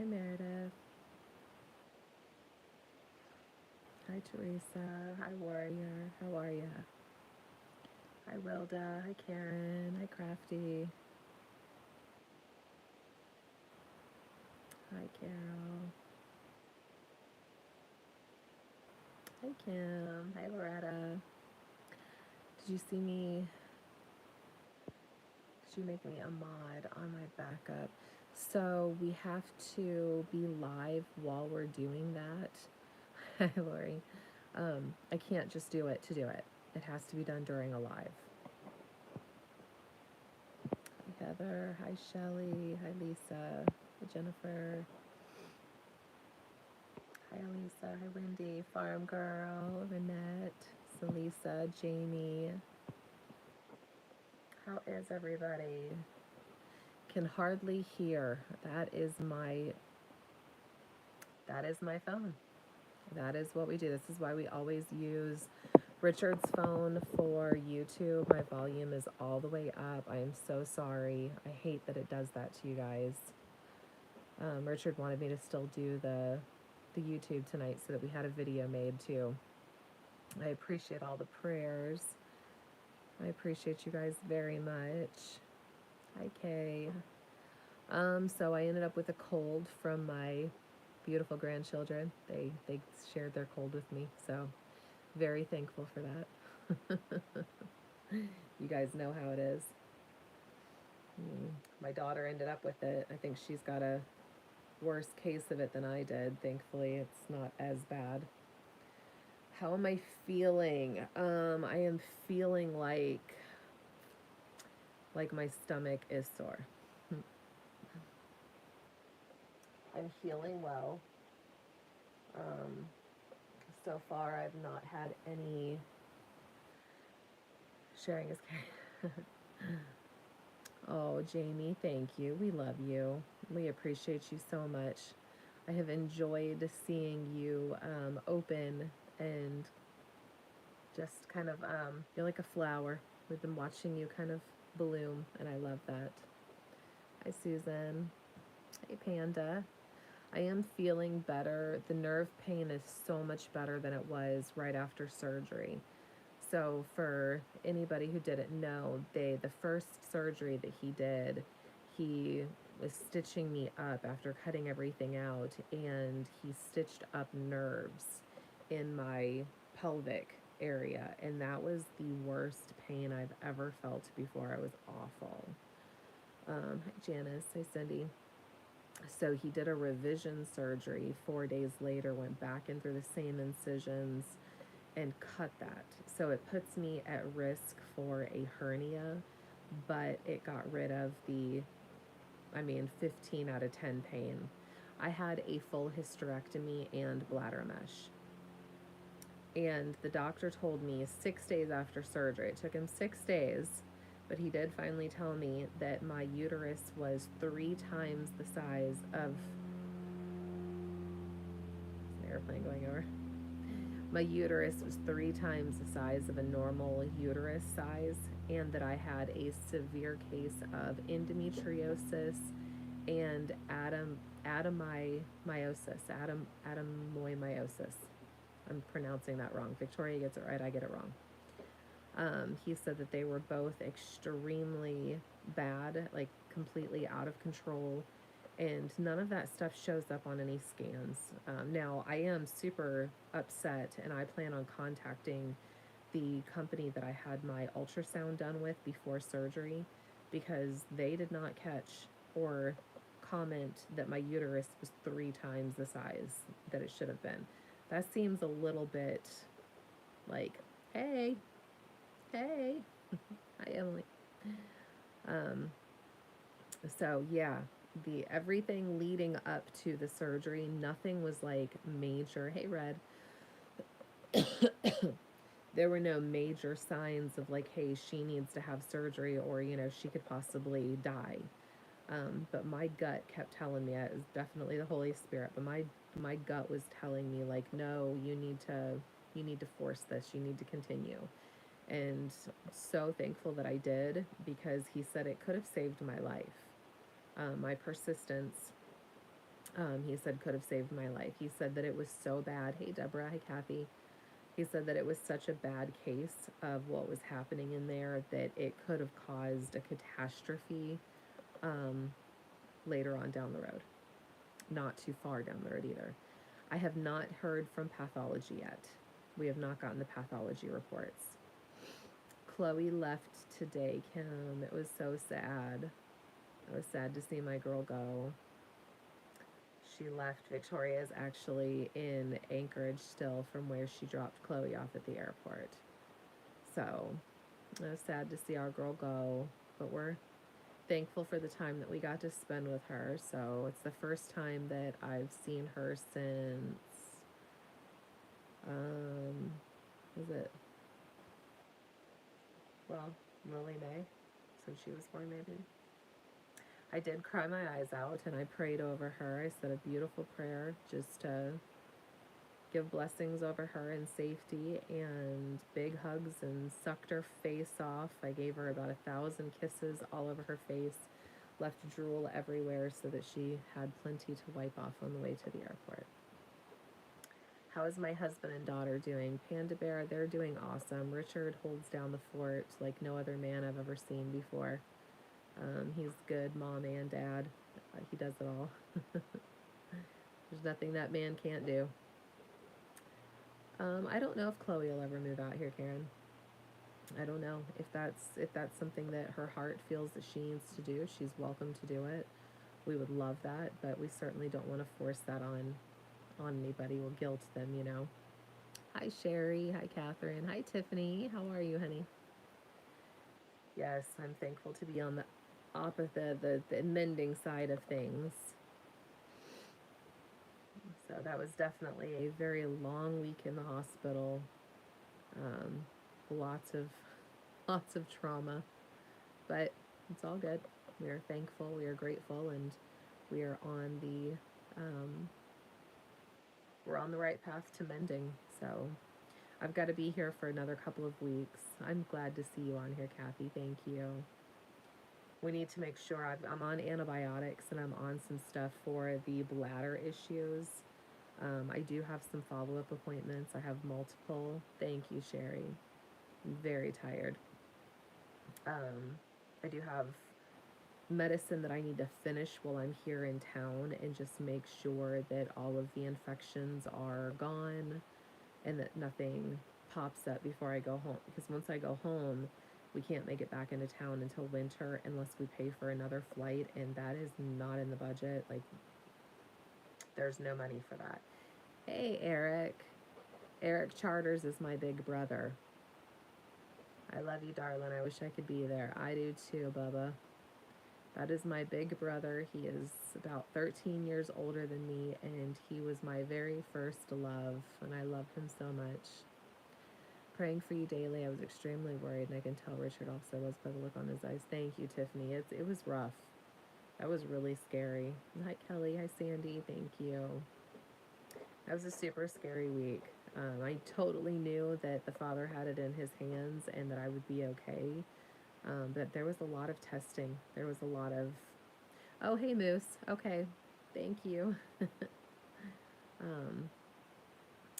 Hi, Meredith. Hi, Teresa. Hi, Warrior. How are ya? Hi, Wilda. Hi, Karen. Hi, Crafty. Hi, Carol. Hi, Kim. Hi, Loretta. Did you see me? Did you make me a mod on my backup? So we have to be live while we're doing that. Hi, Lori. I can't just do it to do it. It has to be done during a live. Hi, Heather. Hi, Shelly. Hi, Lisa. Hi, Jennifer. Hi, Elisa. Hi, Wendy. Farm Girl. Renette. Salisa. Jamie. How is everybody? Can hardly hear. That is my phone. That is what we do. This is why we always use Richard's phone for YouTube. My volume is all the way up. I am so sorry. I hate that it does that to you guys. Richard wanted me to still do the YouTube tonight so that we had a video made too. I appreciate all the prayers. I appreciate you guys very much. Hi, Kay. So I ended up with a cold from my beautiful grandchildren. They shared their cold with me, so very thankful for that. You guys know how it is. My daughter ended up with it. I think she's got a worse case of it than I did. Thankfully, it's not as bad. How am I feeling? I am feeling like my stomach is sore. I'm healing well. Um, so far, I've not had any sharing is caring. Oh, Jamie, thank you. We love you. We appreciate you so much. I have enjoyed seeing you open and just kind of, you're like a flower. We've been watching you kind of bloom, and I love that. Hi, Susan. Hey, Panda. I am feeling better. The nerve pain is so much better than it was right after surgery. So for anybody who didn't know, the first surgery that he did, he was stitching me up after cutting everything out, and he stitched up nerves in my pelvic area, and that was the worst pain I've ever felt before. It was awful. Hi, Janice. Hi, Cindy. So he did a revision surgery 4 days later, went back in through the same incisions and cut that. So it puts me at risk for a hernia, but it got rid of 15 out of 10 pain. I had a full hysterectomy and bladder mesh. And the doctor told me 6 days after surgery, it took him 6 days, but he did finally tell me that my uterus was 3 times the size of, an airplane going over. My uterus was 3 times the size of a normal uterus size, and that I had a severe case of endometriosis and adenomyosis. I'm pronouncing that wrong. Victoria gets it right, I get it wrong. He said that they were both extremely bad, like completely out of control, and none of that stuff shows up on any scans. Now, I am super upset, and I plan on contacting the company that I had my ultrasound done with before surgery, because they did not catch or comment that my uterus was 3 times the size that it should have been. That seems a little bit like, hey, hey, hi, Emily. Um, so yeah, the everything leading up to the surgery, nothing was like major. Hey, Red. There were no major signs of like, hey, she needs to have surgery, or she could possibly die. But my gut kept telling me, it was definitely the Holy Spirit, but my gut was telling me like, no, you need to force this. You need to continue. And so thankful that I did, because he said it could have saved my life. My persistence He said could have saved my life. He said that it was so bad. Hey, Deborah. Hey, Kathy. He said that it was such a bad case of what was happening in there that it could have caused a catastrophe um, later on down the road. Not too far down the road either. I have not heard from pathology yet. We have not gotten the pathology reports. Chloe left today, Kim. It was so sad. It was sad to see my girl go. She left. Victoria is actually in Anchorage still from where she dropped Chloe off at the airport. So it was sad to see our girl go, but we're thankful for the time that we got to spend with her. So it's the first time that I've seen her since, was it, well, Lily May, since she was born maybe. I did cry my eyes out and I prayed over her. I said a beautiful prayer just to give blessings over her and safety and big hugs and sucked her face off. I gave her about 1,000 kisses all over her face, left drool everywhere so that she had plenty to wipe off on the way to the airport. How is my husband and daughter doing? Panda Bear, they're doing awesome. Richard holds down the fort like no other man I've ever seen before. He's good mom and dad. He does it all. There's nothing that man can't do. I don't know if Chloe will ever move out here, Karen. I don't know if that's something that her heart feels that she needs to do. She's welcome to do it. We would love that, but we certainly don't want to force that on anybody. We'll guilt them, you know. Hi Sherry. Hi Catherine. Hi Tiffany. How are you, honey? Yes, I'm thankful to be on the opposite, the mending side of things. So that was definitely a very long week in the hospital. Um, lots of lots of trauma, but it's all good. We are thankful, we are grateful, and we are on we're on the right path to mending. So I've got to be here for another couple of weeks. I'm glad to see you on here, Kathy. Thank you. We need to make sure I'm on antibiotics and I'm on some stuff for the bladder issues. I do have some follow-up appointments. I have multiple. Thank you, Sherry. I'm very tired. I do have medicine that I need to finish while I'm here in town and just make sure that all of the infections are gone and that nothing pops up before I go home. Because once I go home, we can't make it back into town until winter unless we pay for another flight, and that is not in the budget. Like, there's no money for that. Hey, Eric. Eric Charters is my big brother. I love you, darling. I wish I could be there. I do too, Bubba. That is my big brother. He is about 13 years older than me, and he was my very first love, and I love him so much. Praying for you daily. I was extremely worried, and I can tell Richard also was by the look on his eyes. Thank you, Tiffany. It was rough. That was really scary. Hi, Kelly. Hi, Sandy. Thank you. That was a super scary week. I totally knew that the Father had it in his hands and that I would be okay. But there was a lot of testing. There was a lot of, oh, hey, Moose. Okay. Thank you. um,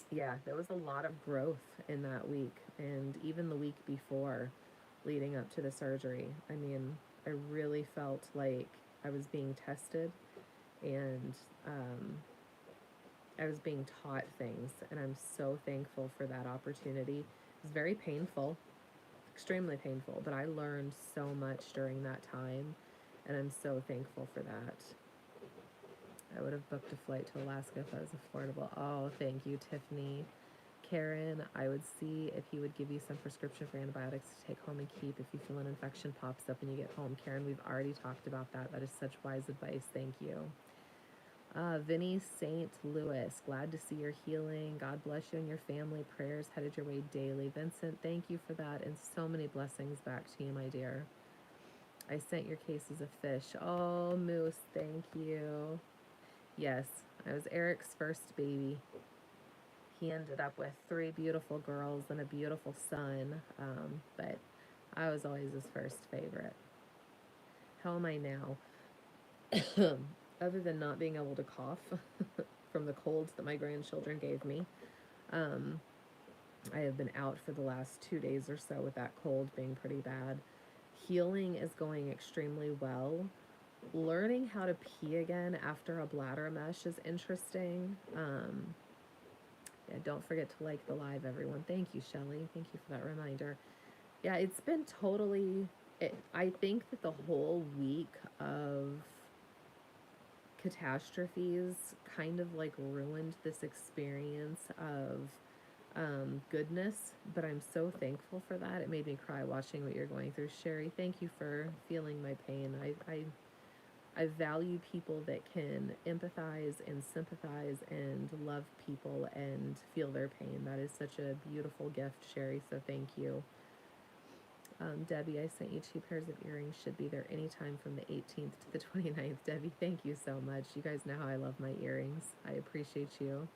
yeah, there was a lot of growth in that week and even the week before leading up to the surgery. I mean, I really felt like I was being tested and I was being taught things, and I'm so thankful for that opportunity. It was very painful, extremely painful, but I learned so much during that time, and I'm so thankful for that. I would have booked a flight to Alaska if it was affordable. Oh, thank you, Tiffany. Karen, I would see if he would give you some prescription for antibiotics to take home and keep if you feel an infection pops up when you get home. Karen, we've already talked about that. That is such wise advice. Thank you. Vinny St. Louis, glad to see you're healing. God bless you and your family. Prayers headed your way daily. Vincent, thank you for that, and so many blessings back to you, my dear. I sent your cases of fish. Oh, Moose, thank you. Yes, I was Eric's first baby. He ended up with 3 beautiful girls and a beautiful son, but I was always his first favorite. How am I now? other than not being able to cough from the colds that my grandchildren gave me. Um, I have been out for the last 2 days or so with that cold being pretty bad. Healing is going extremely well. Learning how to pee again after a bladder mesh is interesting. Yeah, don't forget to like the live, everyone. Thank you, Shelly. Thank you for that reminder. Yeah, it's been totally. I think that the whole week of catastrophes kind of like ruined this experience of goodness, but I'm so thankful for that. It made me cry watching what you're going through, Sherry. Thank you for feeling my pain. I value people that can empathize and sympathize and love people and feel their pain. That is such a beautiful gift, Sherry. So thank you. Debbie, I sent you 2 pairs of earrings. Should be there anytime from the 18th to the 29th. Debbie, thank you so much. You guys know how I love my earrings. I appreciate you.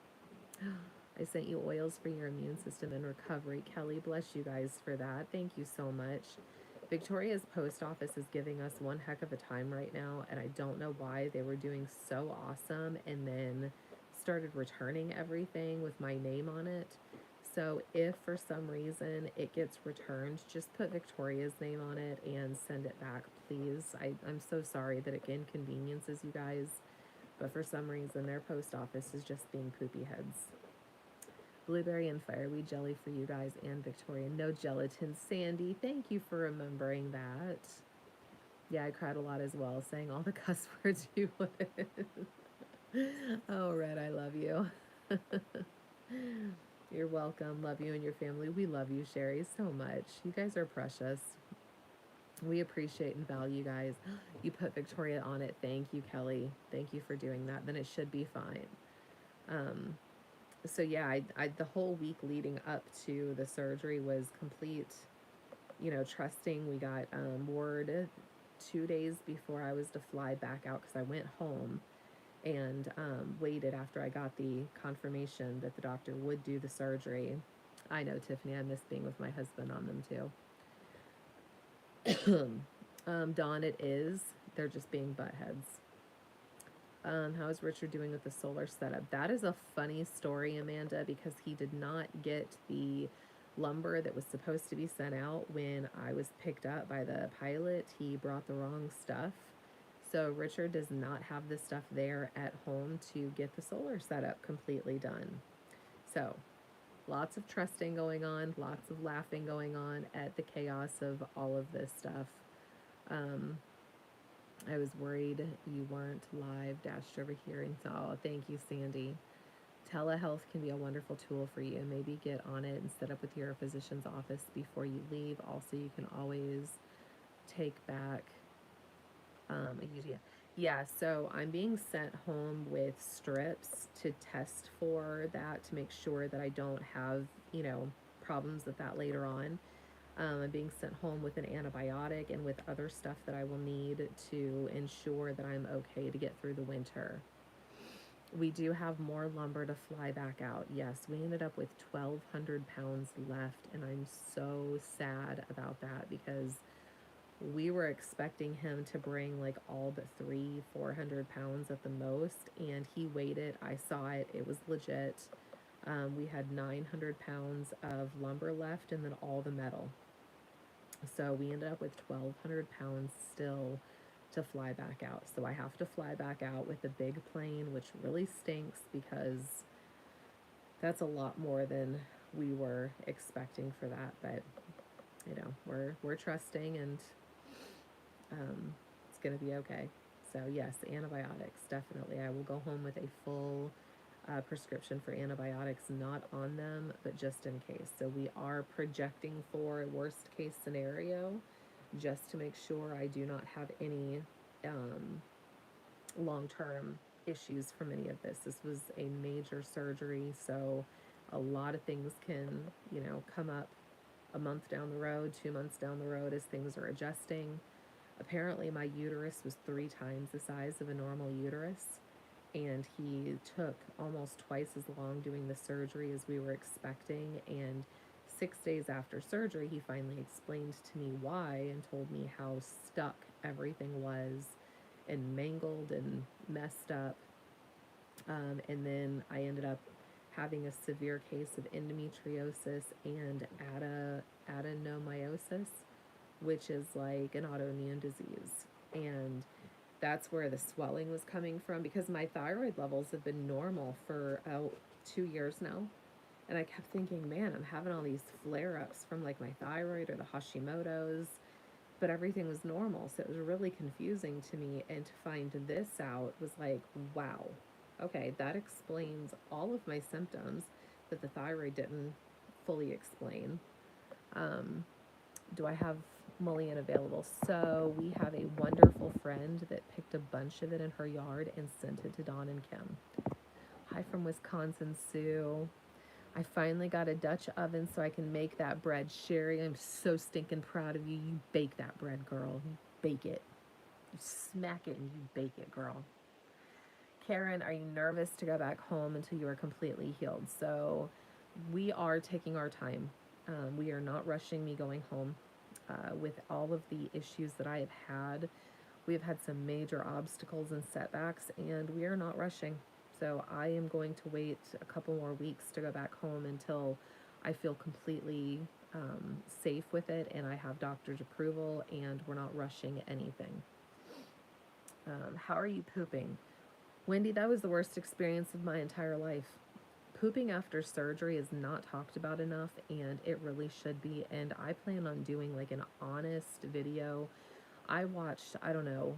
I sent you oils for your immune system and recovery. Kelly, bless you guys for that. Thank you so much. Victoria's post office is giving us one heck of a time right now, and I don't know why. They were doing so awesome and then started returning everything with my name on it. So if for some reason it gets returned, just put Victoria's name on it and send it back, please. I'm so sorry that it inconveniences you guys, but for some reason their post office is just being poopy heads. Blueberry and fireweed jelly for you guys and Victoria. No gelatin. Sandy, thank you for remembering that. Yeah, I cried a lot as well, saying all the cuss words you would. Oh, Red, I love you. You're welcome. Love you and your family. We love you, Sherry, so much. You guys are precious. We appreciate and value you guys. You put Victoria on it. Thank you, Kelly. Thank you for doing that. Then it should be fine. So yeah, the whole week leading up to the surgery was complete, trusting. We got word 2 days before I was to fly back out because I went home and waited after I got the confirmation that the doctor would do the surgery. I know, Tiffany, I miss being with my husband on them too. Dawn, it is. They're just being butt heads. How is Richard doing with the solar setup? That is a funny story, Amanda, because he did not get the lumber that was supposed to be sent out when I was picked up by the pilot. He brought the wrong stuff. So Richard does not have the stuff there at home to get the solar setup completely done. So lots of trusting going on, lots of laughing going on at the chaos of all of this stuff. I was worried you weren't live, dashed over here and saw. Thank you, Sandy. Telehealth can be a wonderful tool for you. Maybe get on it and set up with your physician's office before you leave. Also, you can always take back. Yeah, so I'm being sent home with strips to test for that to make sure that I don't have, problems with that later on. I'm being sent home with an antibiotic and with other stuff that I will need to ensure that I'm okay to get through the winter. We do have more lumber to fly back out. Yes, we ended up with 1,200 pounds left, and I'm so sad about that because we were expecting him to bring like all but 400 pounds at the most, and he weighed it. I saw it. It was legit. We had 900 pounds of lumber left and then all the metal. So we ended up with 1,200 pounds still to fly back out. So I have to fly back out with a big plane, which really stinks because that's a lot more than we were expecting for that. But we're trusting, and it's gonna be okay. So yes, antibiotics, definitely. I will go home with a full prescription for antibiotics, not on them, but just in case. So we are projecting for a worst case scenario, just to make sure I do not have any long-term issues from any of this. This was a major surgery, so a lot of things can, come up a month down the road, 2 months down the road as things are adjusting. Apparently my uterus was 3 times the size of a normal uterus, and he took almost twice as long doing the surgery as we were expecting. And 6 days after surgery, he finally explained to me why and told me how stuck everything was and mangled and messed up. And then I ended up having a severe case of endometriosis and adenomyosis, which is like an autoimmune disease. And that's where the swelling was coming from, because my thyroid levels have been normal for 2 years now. And I kept thinking, man, I'm having all these flare ups from like my thyroid or the Hashimoto's, but everything was normal. So it was really confusing to me. And to find this out was like, wow, okay, that explains all of my symptoms that the thyroid didn't fully explain. Um, do I have mullein available? So we have a wonderful friend that picked a bunch of it in her yard and sent it to Dawn and Kim. Hi from Wisconsin, Sue. I finally got a Dutch oven so I can make that bread. Sherry, I'm so stinking proud of you. You bake that bread, girl. You bake it. You smack it and you bake it, girl. Karen, are you nervous to go back home until you are completely healed? So we are taking our time. We are not rushing me going home. With all of the issues that I have had, we have had some major obstacles and setbacks, and we are not rushing. So I am going to wait a couple more weeks to go back home until I feel completely safe with it and I have doctor's approval and we're not rushing anything. How are you pooping? Wendy, that was the worst experience of my entire life. Pooping after surgery is not talked about enough, and it really should be. And I plan on doing like an honest video. I watched, I don't know,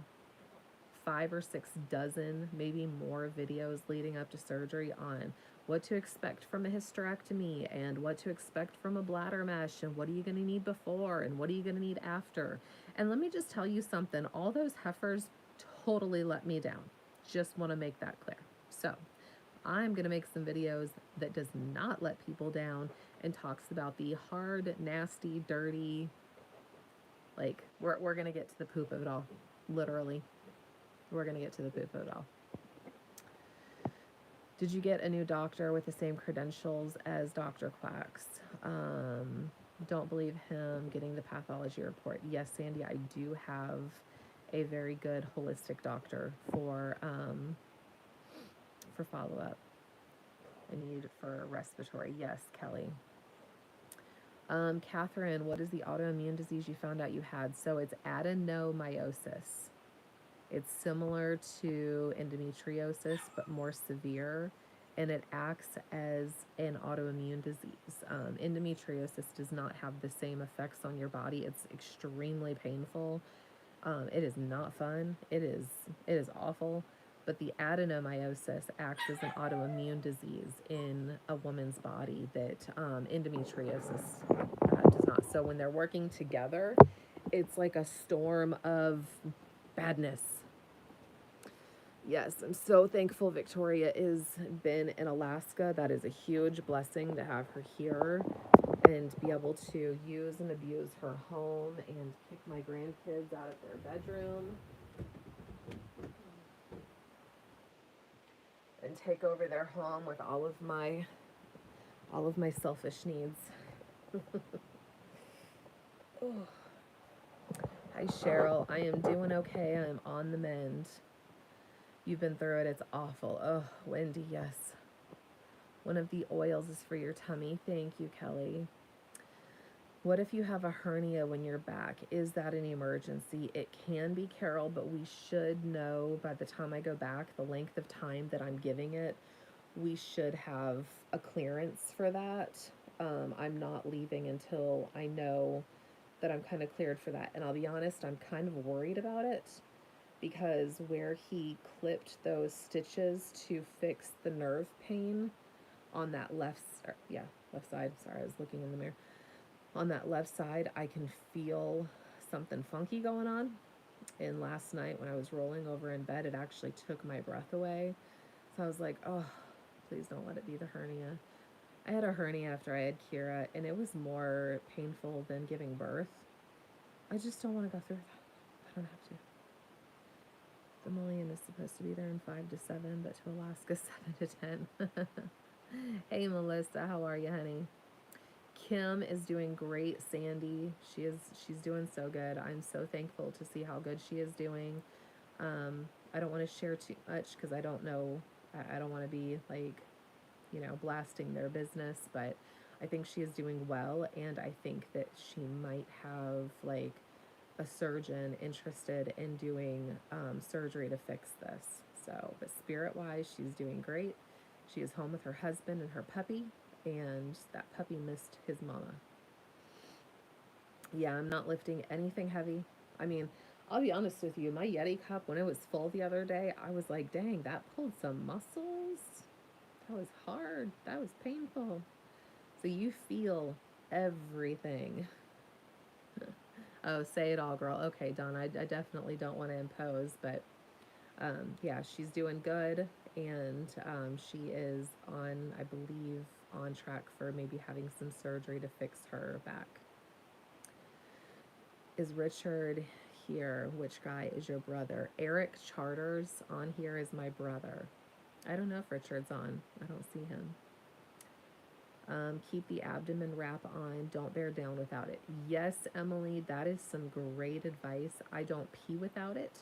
5 or 6 dozen, maybe more videos leading up to surgery on what to expect from a hysterectomy and what to expect from a bladder mesh and what are you going to need before and what are you going to need after. And let me just tell you something, all those heifers totally let me down. Just want to make that clear. So I'm going to make some videos that does not let people down and talks about the hard, nasty, dirty, like we're going to get to the poop of it all. Literally. We're going to get to the poop of it all. Did you get a new doctor with the same credentials as Dr. Quacks? Don't believe him getting the pathology report. Yes, Sandy, I do have a very good holistic doctor for follow-up. I need for respiratory. Yes, Kelly. Catherine, what is the autoimmune disease you found out you had? So it's adenomyosis. It's similar to endometriosis, but more severe, and it acts as an autoimmune disease. Endometriosis does not have the same effects on your body. It's extremely painful. It is not fun. It is awful. But the adenomyosis acts as an autoimmune disease in a woman's body that endometriosis does not. So when they're working together, it's like a storm of badness. Yes, I'm so thankful Victoria has been in Alaska. That is a huge blessing to have her here and be able to use and abuse her home and kick my grandkids out of their bedroom and take over their home with all of my selfish needs. Oh. Hi Cheryl, I am doing okay. I'm on the mend. You've been through it. It's awful. Oh, Wendy, yes. One of the oils is for your tummy. Thank you, Kelly. What if you have a hernia when you're back? Is that an emergency? It can be, Carol, but we should know by the time I go back the length of time that I'm giving it. We should have a clearance for that. I'm not leaving until I know that I'm kind of cleared for that. And I'll be honest, I'm kind of worried about it, because where he clipped those stitches to fix the nerve pain on that left side. Sorry, I was looking in the mirror. On that left side, I can feel something funky going on. And last night when I was rolling over in bed, it actually took my breath away. So I was like, oh, please don't let it be the hernia. I had a hernia after I had Kira, and it was more painful than giving birth. I just don't want to go through that. I don't have to. The mullein is supposed to be there in 5 to 7, but to Alaska 7 to 10. Hey Melissa, how are you, honey? Kim is doing great, Sandy. She's doing so good. I'm so thankful to see how good she is doing. I don't want to share too much because I don't know. I don't want to be like, blasting their business, but I think she is doing well, and I think that she might have like a surgeon interested in doing surgery to fix this. So, but spirit wise, she's doing great. She is home with her husband and her puppy, and that puppy missed his mama. Yeah, I'm not lifting anything heavy. I mean, I'll be honest with you, my Yeti cup, when it was full the other day, I was like, dang, that pulled some muscles. That was hard. That was painful. So you feel everything. Oh, say it all, girl. Okay, Dawn, I definitely don't want to impose, but yeah, she's doing good, and she is on, I believe, on track for maybe having some surgery to fix her back. Is Richard here? Which guy is your brother? Eric Charters on here is my brother. I don't know if Richard's on. I don't see him. Keep the abdomen wrap on. Don't bear down without it. Yes, Emily, that is some great advice. I don't pee without it.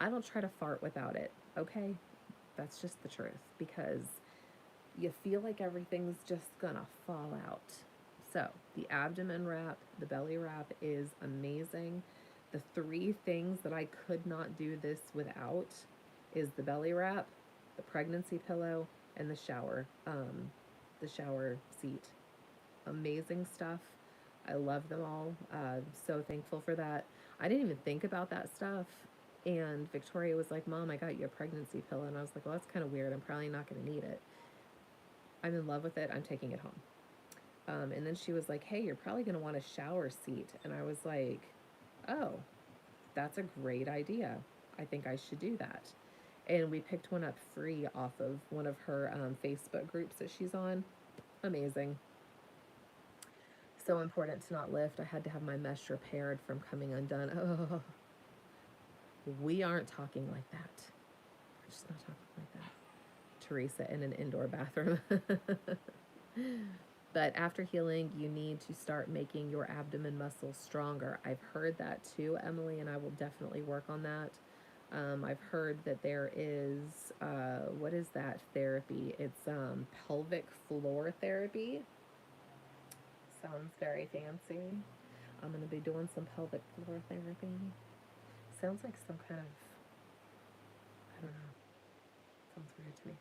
I don't try to fart without it. Okay? That's just the truth, because you feel like everything's just gonna fall out. So, the abdomen wrap, the belly wrap is amazing. The three things that I could not do this without is the belly wrap, the pregnancy pillow, and the shower seat. Amazing stuff. I love them all. So thankful for that. I didn't even think about that stuff. And Victoria was like, Mom, I got you a pregnancy pillow. And I was like, well, that's kind of weird. I'm probably not going to need it. I'm in love with it. I'm taking it home. And then she was like, hey, you're probably going to want a shower seat. And I was like, oh, that's a great idea. I think I should do that. And we picked one up free off of one of her Facebook groups that she's on. Amazing. So important to not lift. I had to have my mesh repaired from coming undone. Oh, we aren't talking like that. We're just not talking like that. Teresa in an indoor bathroom. But after healing, you need to start making your abdomen muscles stronger. I've heard that too, Emily, and I will definitely work on that. I've heard that there is, what is that therapy? It's pelvic floor therapy. Sounds very fancy. I'm going to be doing some pelvic floor therapy. Sounds like some kind of, I don't know. Sounds weird to me.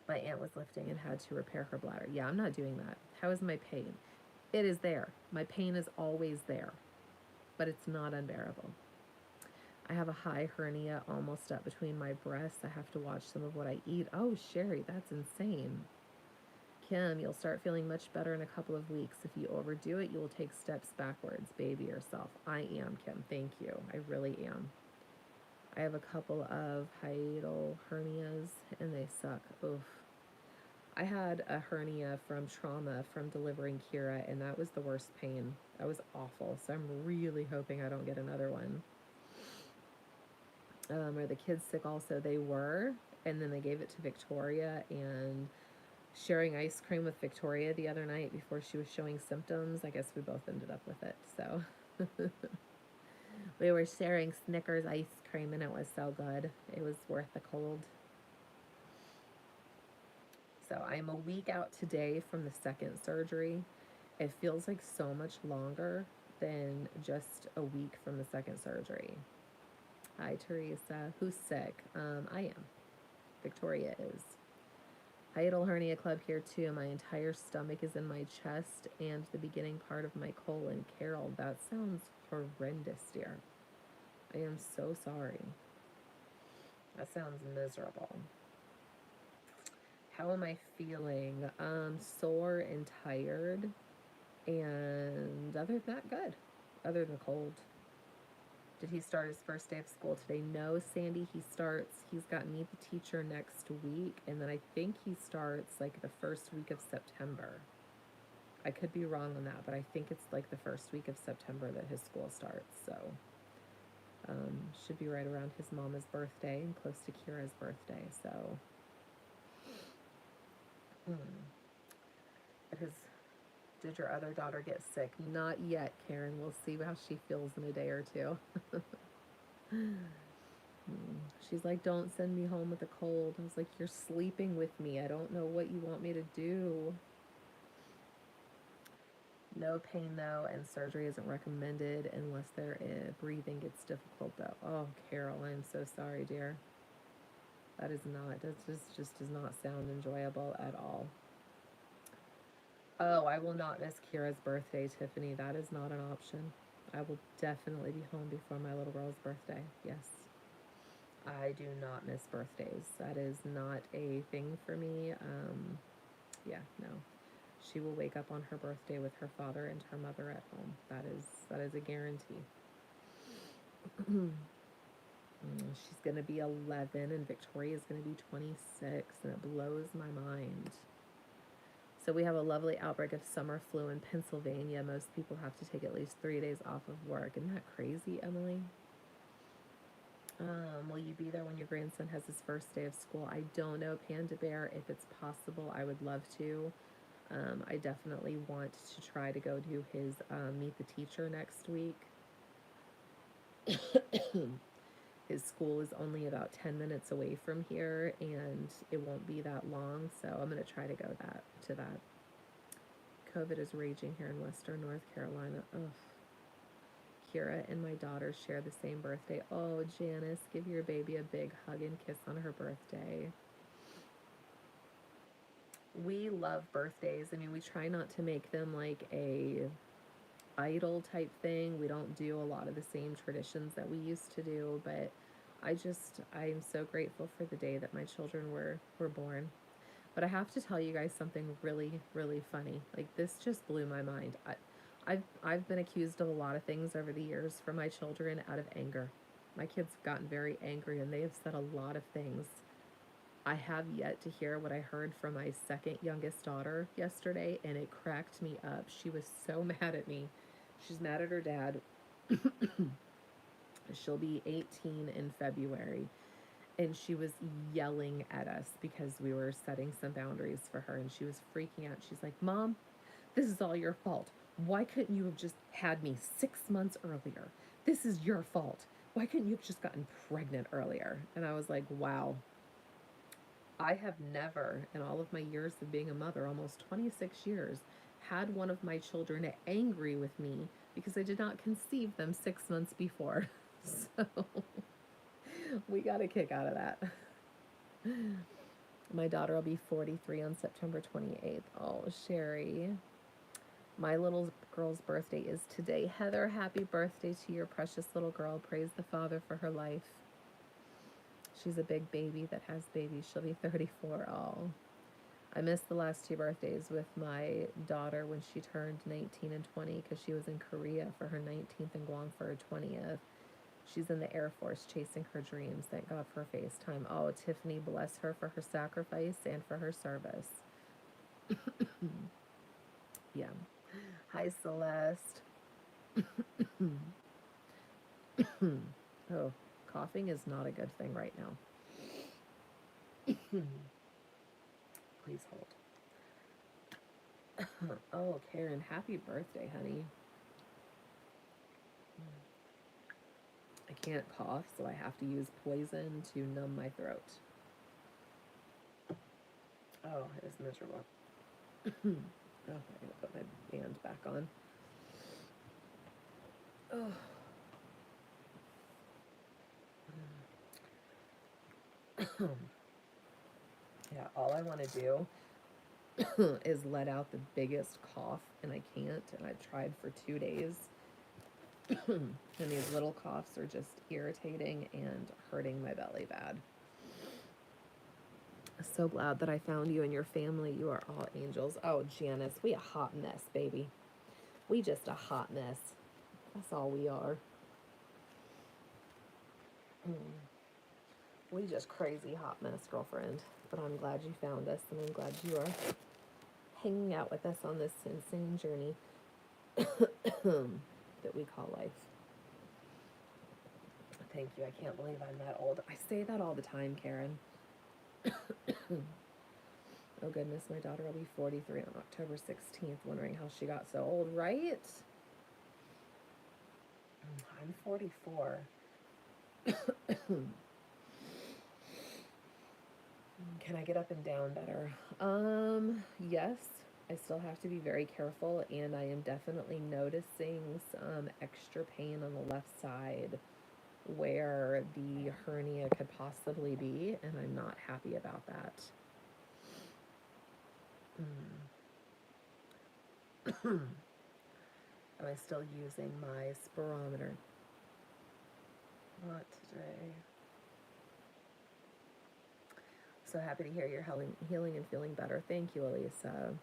My aunt was lifting and had to repair her bladder. Yeah, I'm not doing that. How is my pain? It is there. My pain is always there, but it's not unbearable. I have a high hernia almost up between my breasts. I have to watch some of what I eat. Oh, Sherry, that's insane. Kim, you'll start feeling much better in a couple of weeks. If you overdo it, you will take steps backwards. Baby yourself. I am, Kim. Thank you. I really am. I have a couple of hiatal hernias, and they suck. Oof. I had a hernia from trauma from delivering Kira, and that was the worst pain. That was awful. So I'm really hoping I don't get another one. Are the kids sick also? They were, and then they gave it to Victoria, and sharing ice cream with Victoria the other night before she was showing symptoms, I guess we both ended up with it. So we were sharing Snickers ice cream, and it was so good. It was worth the cold. So I'm a week out today from the second surgery. It feels like so much longer than just a week from the second surgery. Hi, Teresa. Who's sick? I am. Victoria is. Hiatal hernia club here too. My entire stomach is in my chest and the beginning part of my colon. Carol, that sounds horrendous, dear. I am so sorry. That sounds miserable. How am I feeling? Sore and tired. And other than that, good. Other than cold. Did he start his first day of school today? No, Sandy, he's got Meet the Teacher next week, and then I think he starts like the first week of September. I could be wrong on that, but I think it's like the first week of September that his school starts, so should be right around his mama's birthday and close to Kira's birthday, so did your other daughter get sick? Not yet, Karen. We'll see how she feels in a day or two. She's like, don't send me home with a cold. I was like, you're sleeping with me. I don't know what you want me to do. No pain though, and surgery isn't recommended unless their breathing gets difficult though. Oh, Carol, I'm so sorry, dear. That just does not sound enjoyable at all. Oh, I will not miss Kira's birthday, Tiffany. That is not an option. I will definitely be home before my little girl's birthday. Yes. I do not miss birthdays. That is not a thing for me. Yeah, no. She will wake up on her birthday with her father and her mother at home. That is a guarantee. She's gonna be 11 and Victoria's gonna be 26, and it blows my mind. So we have a lovely outbreak of summer flu in Pennsylvania. Most people have to take at least 3 days off of work. Isn't that crazy, Emily? Will you be there when your grandson has his first day of school? I don't know, Panda Bear. If it's possible, I would love to. I definitely want to try to go to his Meet the Teacher next week. His school is only about 10 minutes away from here, and it won't be that long, so I'm going to try to go to that. COVID is raging here in Western North Carolina. Ugh. Kira and my daughter share the same birthday. Oh, Janice, give your baby a big hug and kiss on her birthday. We love birthdays. I mean, we try not to make them like a idol type thing. We don't do a lot of the same traditions that we used to do, but I'm so grateful for the day that my children were born. But I have to tell you guys something really, really funny. Like, this just blew my mind. I've been accused of a lot of things over the years for my children out of anger. My kids have gotten very angry and they have said a lot of things. I have yet to hear what I heard from my second youngest daughter yesterday, and it cracked me up. She was so mad at me. She's mad at her dad. She'll be 18 in February. And she was yelling at us because we were setting some boundaries for her, and she was freaking out. She's like, Mom, this is all your fault. Why couldn't you have just had me 6 months earlier? This is your fault. Why couldn't you have just gotten pregnant earlier? And I was like, wow. I have never, in all of my years of being a mother, almost 26 years, had one of my children angry with me because I did not conceive them 6 months before. So we got a kick out of that. My daughter will be 43 on September 28th. Oh, Sherry. My little girl's birthday is today. Heather, happy birthday to your precious little girl. Praise the Father for her life. She's a big baby that has babies. She'll be 34. Oh, I missed the last two birthdays with my daughter when she turned 19 and 20 because she was in Korea for her 19th and Guam for her 20th. She's in the Air Force chasing her dreams. Thank God for FaceTime. Oh, Tiffany, bless her for her sacrifice and for her service. Yeah. Hi, Celeste. Oh, coughing is not a good thing right now. Please hold. Oh, Karen, happy birthday, honey. I can't cough, so I have to use poison to numb my throat. Oh, it is miserable. Oh, I gotta put my band back on. Oh. Yeah, all I want to do is let out the biggest cough, and I can't, and I've tried for 2 days. And these little coughs are just irritating and hurting my belly bad. So glad that I found you and your family. You are all angels. Oh, Janice, we a hot mess, baby. We just a hot mess. That's all we are. We just crazy hot mess, girlfriend. But I'm glad you found us, and I'm glad you are hanging out with us on this insane journey that we call life. Thank you. I can't believe I'm that old. I say that all the time, Karen. Oh goodness, my daughter will be 43 on October 16th, wondering how she got so old, right? I'm 44. Can I get up and down better? Yes. I still have to be very careful, and I am definitely noticing some extra pain on the left side where the hernia could possibly be, and I'm not happy about that. Am I still using my spirometer? Not today. So happy to hear you're healing and feeling better. Thank you, Elisa.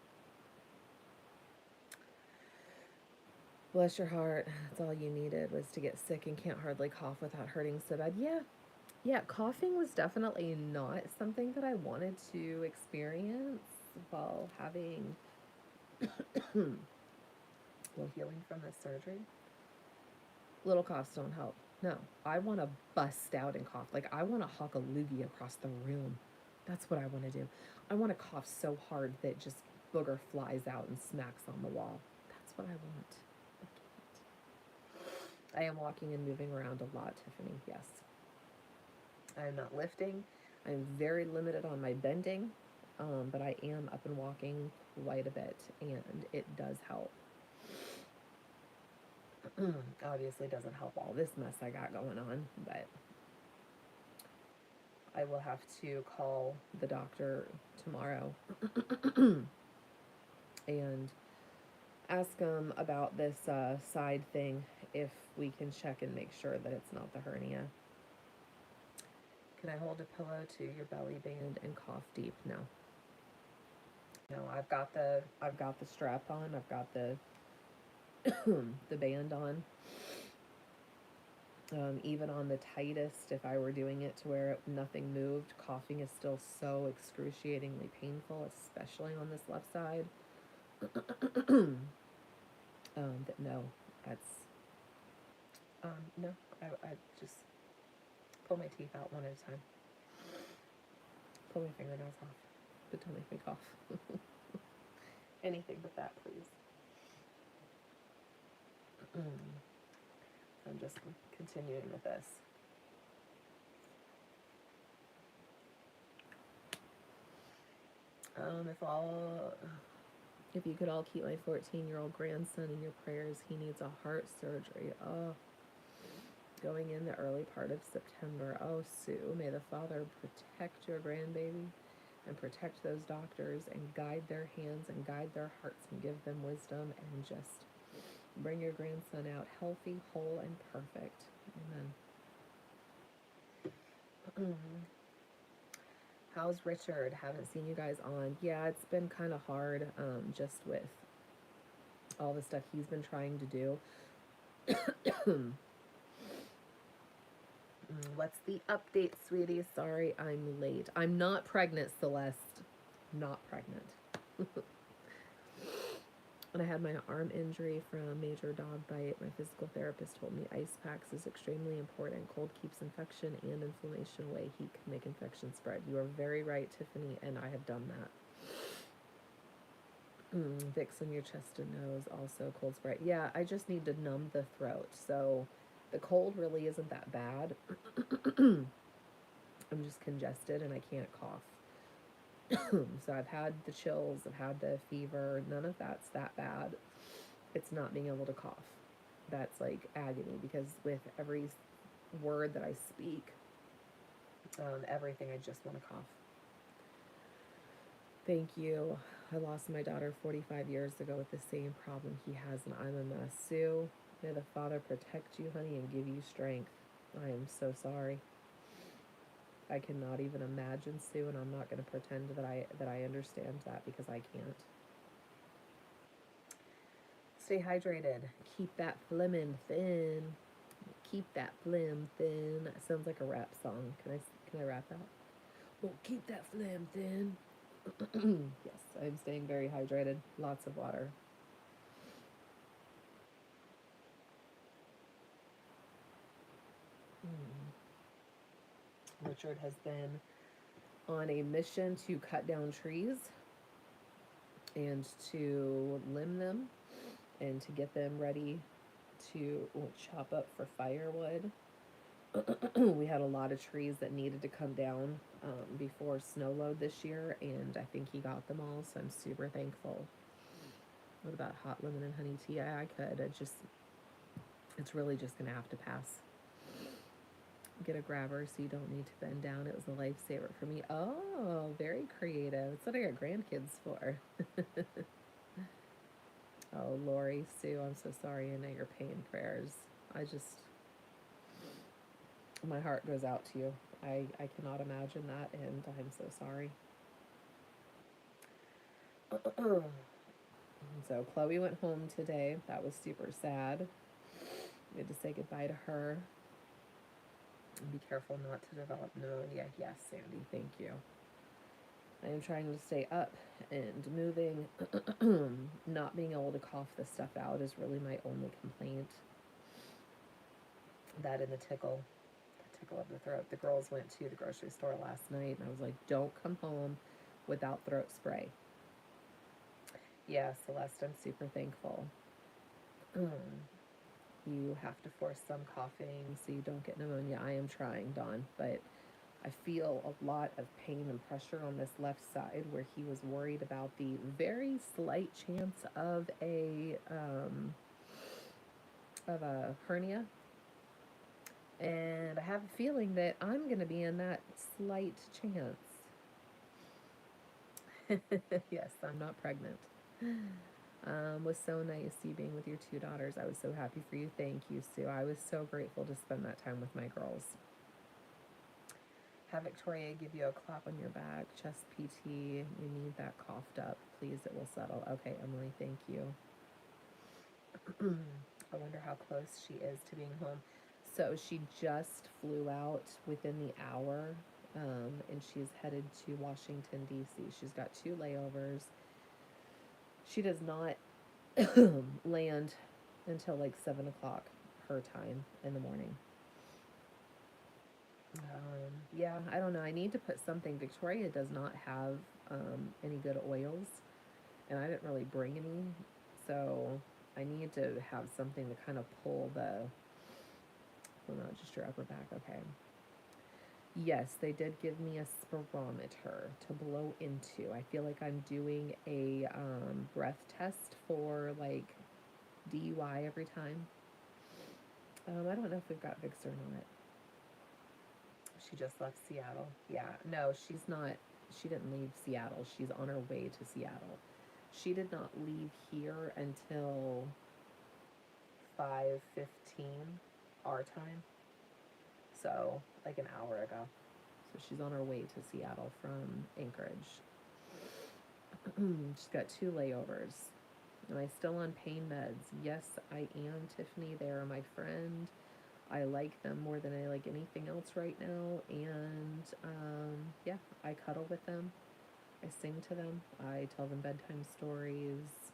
Bless your heart. That's all you needed was to get sick and can't hardly cough without hurting so bad. Yeah, coughing was definitely not something that I wanted to experience while having, while healing from this surgery. Little coughs don't help. No, I want to bust out and cough. Like, I want to hawk a loogie across the room. That's what I want to do. I want to cough so hard that just booger flies out and smacks on the wall. That's what I want. I am walking and moving around a lot, Tiffany. Yes. I am not lifting. I'm very limited on my bending, but I am up and walking quite a bit, and it does help. Obviously doesn't help all this mess I got going on, but I will have to call the doctor tomorrow and ask him about this side thing, if we can check and make sure that it's not the hernia. Can I hold a pillow to your belly band and cough deep? No. No, I've got the strap on. I've got the the band on. Even on the tightest, if I were doing it to where nothing moved, coughing is still so excruciatingly painful, especially on this left side. But no, that's no. I just pull my teeth out one at a time. Pull my fingernails off, but don't make me cough. Anything but that, please. I'm just continuing with this. If you could all keep my 14-year-old grandson in your prayers, he needs a heart surgery. Oh, going in the early part of September. Oh, Sue, may the Father protect your grandbaby and protect those doctors and guide their hands and guide their hearts and give them wisdom and just bring your grandson out healthy, whole, and perfect. Amen. How's Richard? Haven't seen you guys on. Yeah, it's been kind of hard, just with all the stuff he's been trying to do. What's the update, sweetie? Sorry, I'm late. I'm not pregnant, Celeste. Not pregnant. When I had my arm injury from a major dog bite, my physical therapist told me ice packs is extremely important. Cold keeps infection and inflammation away. Heat can make infection spread. You are very right, Tiffany, and I have done that. Vicks on your chest and nose, also cold spray. Yeah, I just need to numb the throat. So the cold really isn't that bad. I'm just congested and I can't cough. So I've had the chills, I've had the fever, none of that's that bad. It's not being able to cough. That's like agony, because with every word that I speak, everything, I just want to cough. Thank you. I lost my daughter 45 years ago with the same problem he has, and I'm a mess. Sue, may the Father protect you, honey, and give you strength. I am so sorry. I cannot even imagine, Sue, and I'm not going to pretend that I understand that, because I can't. Stay hydrated. Keep that phlegm thin. Keep that phlegm thin. That sounds like a rap song. Can I rap that? Well, keep that phlegm thin. Yes, I'm staying very hydrated. Lots of water. Richard has been on a mission to cut down trees and to limb them and to get them ready to chop up for firewood. We had a lot of trees that needed to come down before snow load this year, and I think he got them all, so I'm super thankful. What about hot lemon and honey tea? I could. It's really just gonna have to pass. Get a grabber so you don't need to bend down. It was a lifesaver for me. Oh, very creative. That's what I got grandkids for. Oh, Lori, Sue, I'm so sorry. I know your pain prayers. My heart goes out to you. I cannot imagine that, and I'm so sorry. So Chloe went home today. That was super sad. We had to say goodbye to her. And be careful not to develop pneumonia. Yes, Sandy, thank you. I am trying to stay up and moving. Not being able to cough this stuff out is really my only complaint. That and the tickle of the throat. The girls went to the grocery store last night, and I was like, don't come home without throat spray. Yeah, Celeste, I'm super thankful. You have to force some coughing so you don't get pneumonia. I am trying, Dawn, but I feel a lot of pain and pressure on this left side where he was worried about the very slight chance of a hernia. And I have a feeling that I'm going to be in that slight chance. Yes, I'm not pregnant. Was so nice you being with your two daughters. I was so happy for you. Thank you, Sue. I was so grateful to spend that time with my girls. Have Victoria give you a clap on your back. Chest PT. You need that coughed up. Please, it will settle. Okay, Emily, thank you. I wonder how close she is to being home. So she just flew out within the hour, and she's headed to Washington, D.C. She's got 2 layovers. She does not land until like 7 o'clock her time in the morning. Yeah, I don't know. I need to put something. Victoria does not have any good oils, and I didn't really bring any, so I need to have something to kind of pull well, not just your upper back. Okay. Yes, they did give me a spirometer to blow into. I feel like I'm doing a breath test for like DUI every time. I don't know if we've got Vicks or not. She just left Seattle. Yeah, no, she's not. She didn't leave Seattle. She's on her way to Seattle. She did not leave here until 5:15 our time. So, like an hour ago. So she's on her way to Seattle from Anchorage. She's got 2 layovers. Am I still on pain meds? Yes, I am, Tiffany. They are my friend. I like them more than I like anything else right now. And yeah, I cuddle with them. I sing to them. I tell them bedtime stories.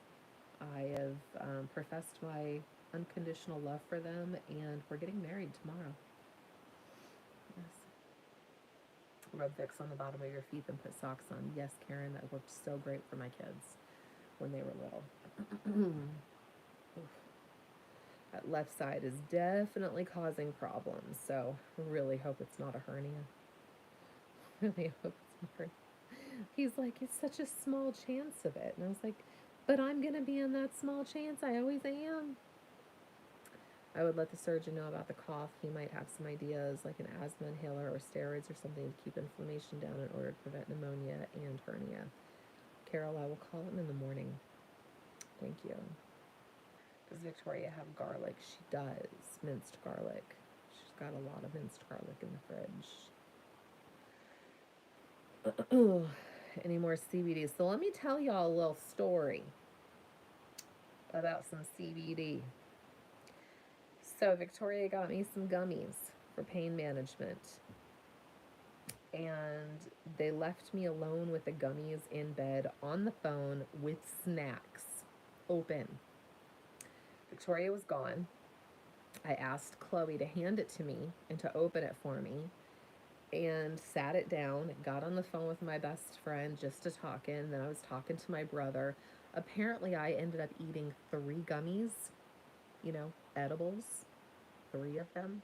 I have professed my unconditional love for them, and we're getting married tomorrow. Yes. Rub Vicks on the bottom of your feet and put socks on. Yes, Karen, that worked so great for my kids when they were little. That left side is definitely causing problems, so really hope it's not a hernia. Really hope it's not a hernia. He's like, it's such a small chance of it. And I was like, but I'm going to be in that small chance. I always am. I would let the surgeon know about the cough. He might have some ideas like an asthma inhaler or steroids or something to keep inflammation down in order to prevent pneumonia and hernia. Carol, I will call him in the morning. Thank you. Does Victoria have garlic? She does. Minced garlic. She's got a lot of minced garlic in the fridge. Any more CBD? So let me tell y'all a little story about some CBD. So Victoria got me some gummies for pain management. And they left me alone with the gummies in bed on the phone with snacks open. Victoria was gone. I asked Chloe to hand it to me and to open it for me, and sat it down, got on the phone with my best friend just to talk in. Then I was talking to my brother. Apparently, I ended up eating 3 gummies, edibles, 3 of them.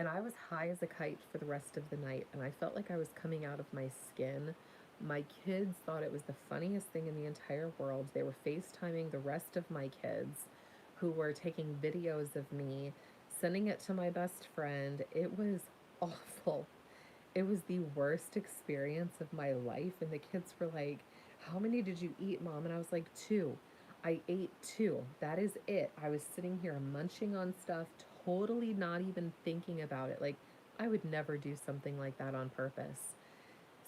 And I was high as a kite for the rest of the night, and I felt like I was coming out of my skin. My kids thought it was the funniest thing in the entire world. They were FaceTiming the rest of my kids who were taking videos of me, sending it to my best friend. It was awful. It was the worst experience of my life. And the kids were like, "How many did you eat, Mom?" And I was like, "Two. I ate two. That is it." I was sitting here munching on stuff, totally not even thinking about it. Like, I would never do something like that on purpose.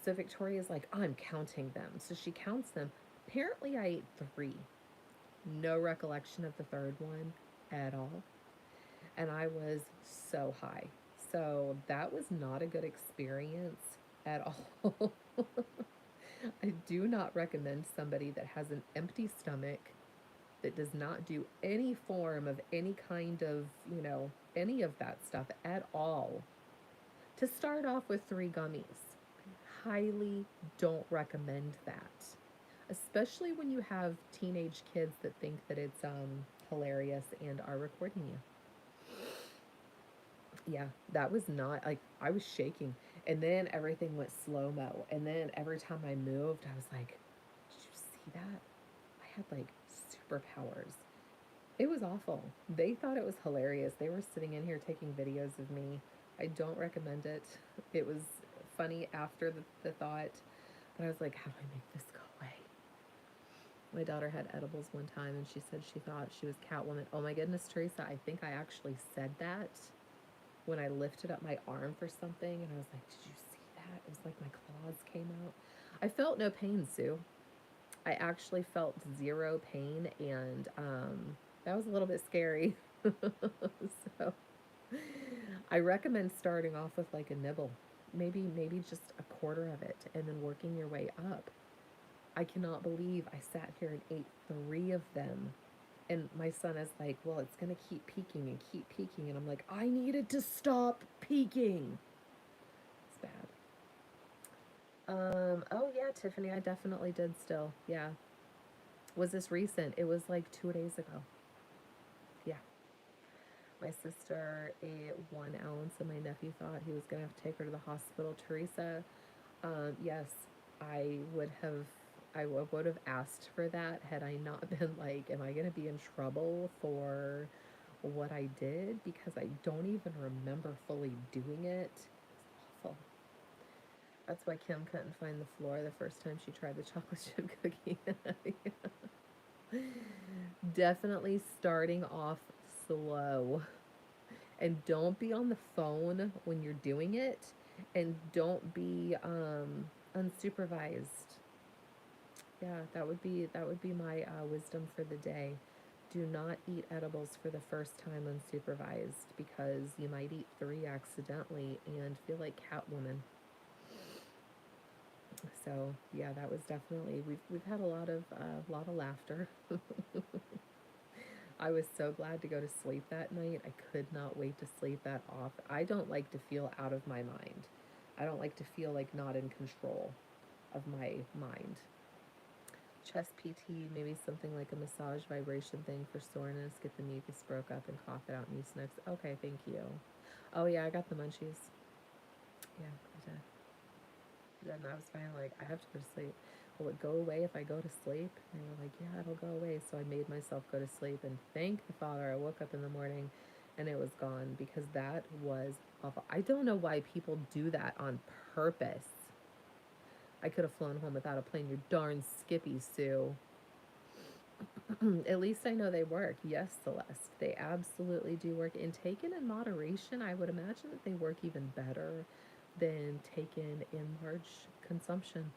So Victoria's like, "I'm counting them." So she counts them. Apparently, I ate three. No recollection of the third one at all. And I was so high. So that was not a good experience at all. I do not recommend somebody that has an empty stomach, that does not do any form of any kind of, any of that stuff at all, to start off with three gummies. Highly don't recommend that. Especially when you have teenage kids that think that it's hilarious and are recording you. Yeah, that was not like, I was shaking. And then everything went slow mo. And then every time I moved, I was like, "Did you see that? I had like superpowers." It was awful. They thought it was hilarious. They were sitting in here taking videos of me. I don't recommend it. It was funny after the thought, but I was like, "How do I make this go away?" My daughter had edibles one time and she said she thought she was Catwoman. Oh my goodness, Teresa, I think I actually said that when I lifted up my arm for something, and I was like, "Did you see that?" It was like my claws came out. I felt no pain, Sue. I actually felt zero pain, and that was a little bit scary. So I recommend starting off with like a nibble, maybe just a quarter of it, and then working your way up. I cannot believe I sat here and ate three of them. And my son is like, "Well, it's going to keep peaking and keep peaking." And I'm like, "I needed to stop peaking." It's bad. Oh yeah, Tiffany, I definitely did still. Yeah. Was this recent? It was like 2 days ago. Yeah. My sister ate 1 ounce, and my nephew thought he was going to have to take her to the hospital. Teresa, yes, I would have. Would have asked for that had I not been like, "Am I going to be in trouble for what I did?" Because I don't even remember fully doing it. It's awful. That's why Kim couldn't find the floor the first time she tried the chocolate chip cookie. Definitely starting off slow. And don't be on the phone when you're doing it. And don't be unsupervised. Yeah, that would be my wisdom for the day. Do not eat edibles for the first time unsupervised, because you might eat three accidentally and feel like Catwoman. So yeah, that was definitely, we've had a lot of laughter. I was so glad to go to sleep that night. I could not wait to sleep that off. I don't like to feel out of my mind. I don't like to feel like not in control of my mind. Chest PT, maybe something like a massage vibration thing for soreness, get the mucus broke up and cough it out in mucinex. Okay, thank you. Oh yeah, I got the munchies. Yeah, I did. Then I was finally like, "I have to go to sleep. Will it go away if I go to sleep?" And they were like, "Yeah, it'll go away." So I made myself go to sleep, and thank the Father, I woke up in the morning and it was gone, because that was awful. I don't know why people do that on purpose. I could have flown home without a plane, you darn Skippy, Sue. At least I know they work. Yes, Celeste, they absolutely do work. And taken in moderation, I would imagine that they work even better than taken in large consumption.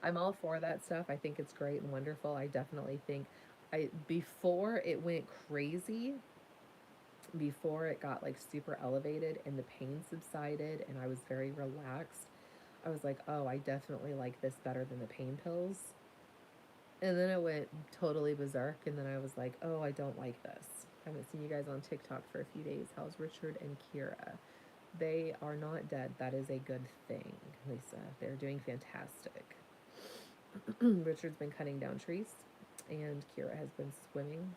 I'm all for that stuff. I think it's great and wonderful. I definitely think, before it went crazy, before it got like super elevated and the pain subsided and I was very relaxed, I was like, "Oh, I definitely like this better than the pain pills." And then it went totally berserk, and then I was like, "Oh, I don't like this." I haven't seen you guys on TikTok for a few days. How's Richard and Kira? They are not dead. That is a good thing, Lisa. They're doing fantastic. Richard's been cutting down trees, and Kira has been swimming.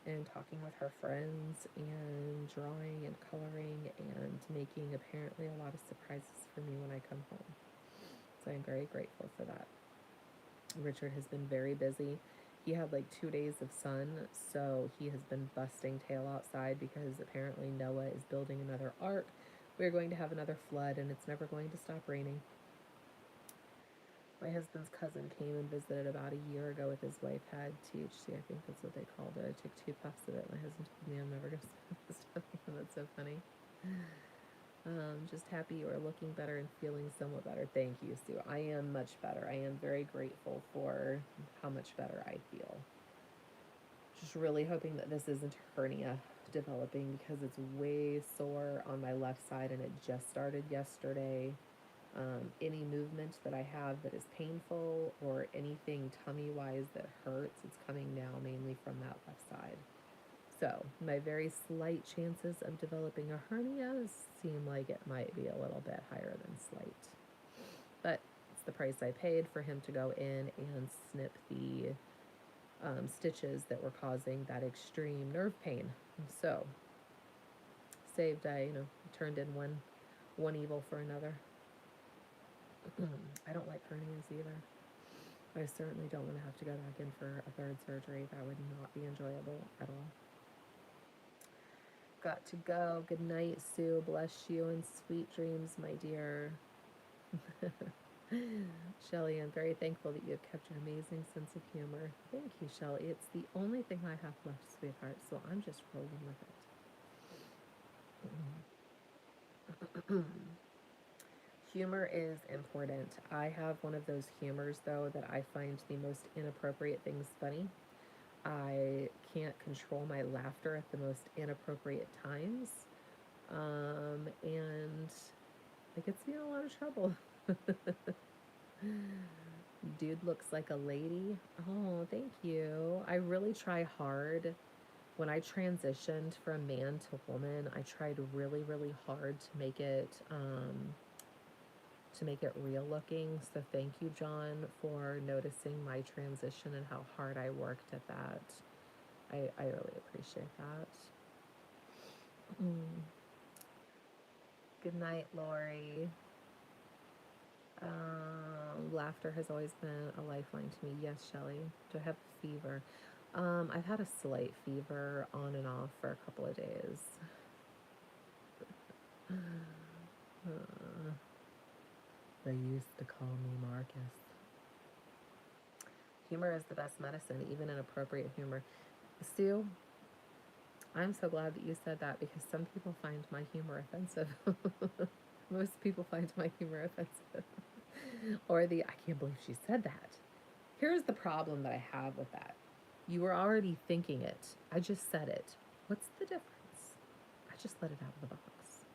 and talking with her friends and drawing and coloring and making apparently a lot of surprises for me when I come home. So I'm very grateful for that. Richard has been very busy. He had like 2 days of sun, so he has been busting tail outside because apparently Noah is building another ark. We're going to have another flood, and it's never going to stop raining. My husband's cousin came and visited about a year ago with his wife, had THC, I think that's what they called it. I took 2 puffs of it. My husband told me I'm never going to stop this stuff. That's so funny. Just happy you are looking better and feeling somewhat better. Thank you, Sue. I am much better. I am very grateful for how much better I feel. Just really hoping that this isn't hernia developing because it's way sore on my left side and it just started yesterday. Any movement that I have that is painful or anything tummy wise that hurts, it's coming now mainly from that left side. So, my very slight chances of developing a hernia seem like it might be a little bit higher than slight. But it's the price I paid for him to go in and snip the stitches that were causing that extreme nerve pain. So, saved, I turned in one evil for another. I don't like hernias either. I certainly don't want to have to go back in for a third surgery. That would not be enjoyable at all. Got to go. Good night, Sue. Bless you and sweet dreams, my dear. Shelly, I'm very thankful that you have kept your amazing sense of humor. Thank you, Shelly. It's the only thing I have left, sweetheart, so I'm just rolling with it. Humor is important. I have one of those humors, though, that I find the most inappropriate things funny. I can't control my laughter at the most inappropriate times. And it gets me in a lot of trouble. Dude looks like a lady. Oh, thank you. I really try hard. When I transitioned from man to woman, I tried really, really hard to make it real looking. So thank you, John, for noticing my transition and how hard I worked at that. I really appreciate that. Good night, Lori. Laughter has always been a lifeline to me. Yes, Shelly. Do I have a fever? I've had a slight fever on and off for a couple of days. They used to call me Marcus. Humor is the best medicine, even inappropriate humor. Sue, I'm so glad that you said that because some people find my humor offensive. Most people find my humor offensive. Or I can't believe she said that. Here's the problem that I have with that. You were already thinking it. I just said it. What's the difference? I just let it out of the box.